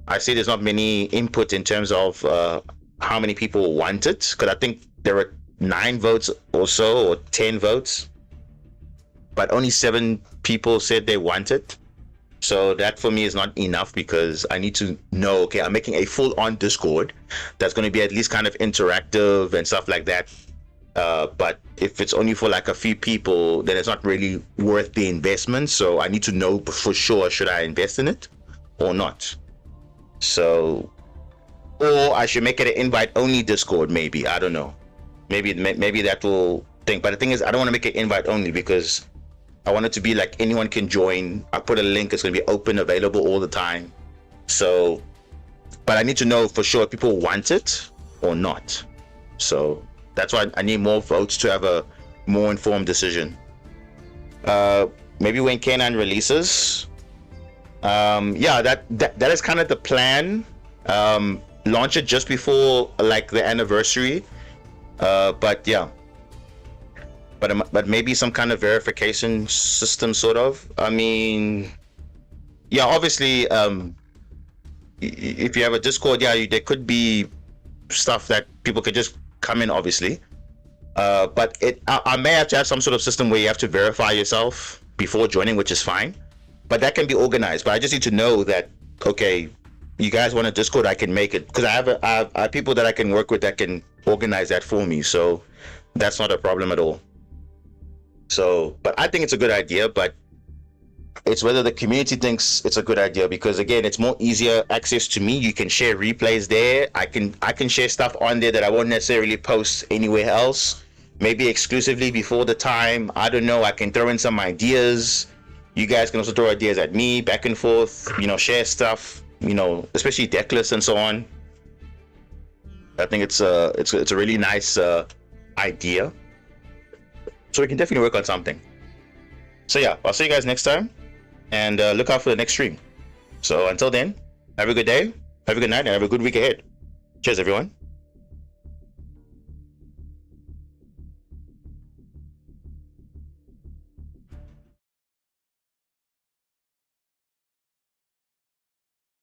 A: I see there's not many input in terms of how many people want it, because I think there were 9 votes or so, or 10 votes, but only 7 people said they want it. So that for me is not enough, because I need to know, okay, I'm making a full-on Discord that's going to be at least kind of interactive and stuff like that. But if it's only for like a few people, then it's not really worth the investment. So I need to know for sure, should I invest in it or not? So or I should make it an invite only Discord. Maybe, I don't know. Maybe that will think. But the thing is, I don't want to make it invite only because I want it to be like anyone can join. I put a link. It's going to be open, available all the time. So, but I need to know for sure if people want it or not. So that's why I need more votes to have a more informed decision. Maybe when K9 releases, yeah, that is kind of the plan. Launch it just before like the anniversary. But yeah, but maybe some kind of verification system, sort of. I mean, yeah, obviously, if you have a Discord, yeah, there could be stuff that people could just come in, obviously. But I may have to have some sort of system where you have to verify yourself before joining, which is fine. But that can be organized. But I just need to know that, okay, you guys want a Discord, I can make it, because I have people that I can work with that can organize that for me. So that's not a problem at all. So, but I think it's a good idea, but it's whether the community thinks it's a good idea, because again, it's more easier access to me. You can share replays there. I can share stuff on there that I won't necessarily post anywhere else. Maybe exclusively before the time. I don't know. I can throw in some ideas. You guys can also throw ideas at me, back and forth. You know, share stuff. You know, especially deck lists and so on. I think it's a really nice idea. So we can definitely work on something. So yeah, I'll see you guys next time, and look out for the next stream. So until then, have a good day, have a good night, and have a good week ahead. Cheers, everyone.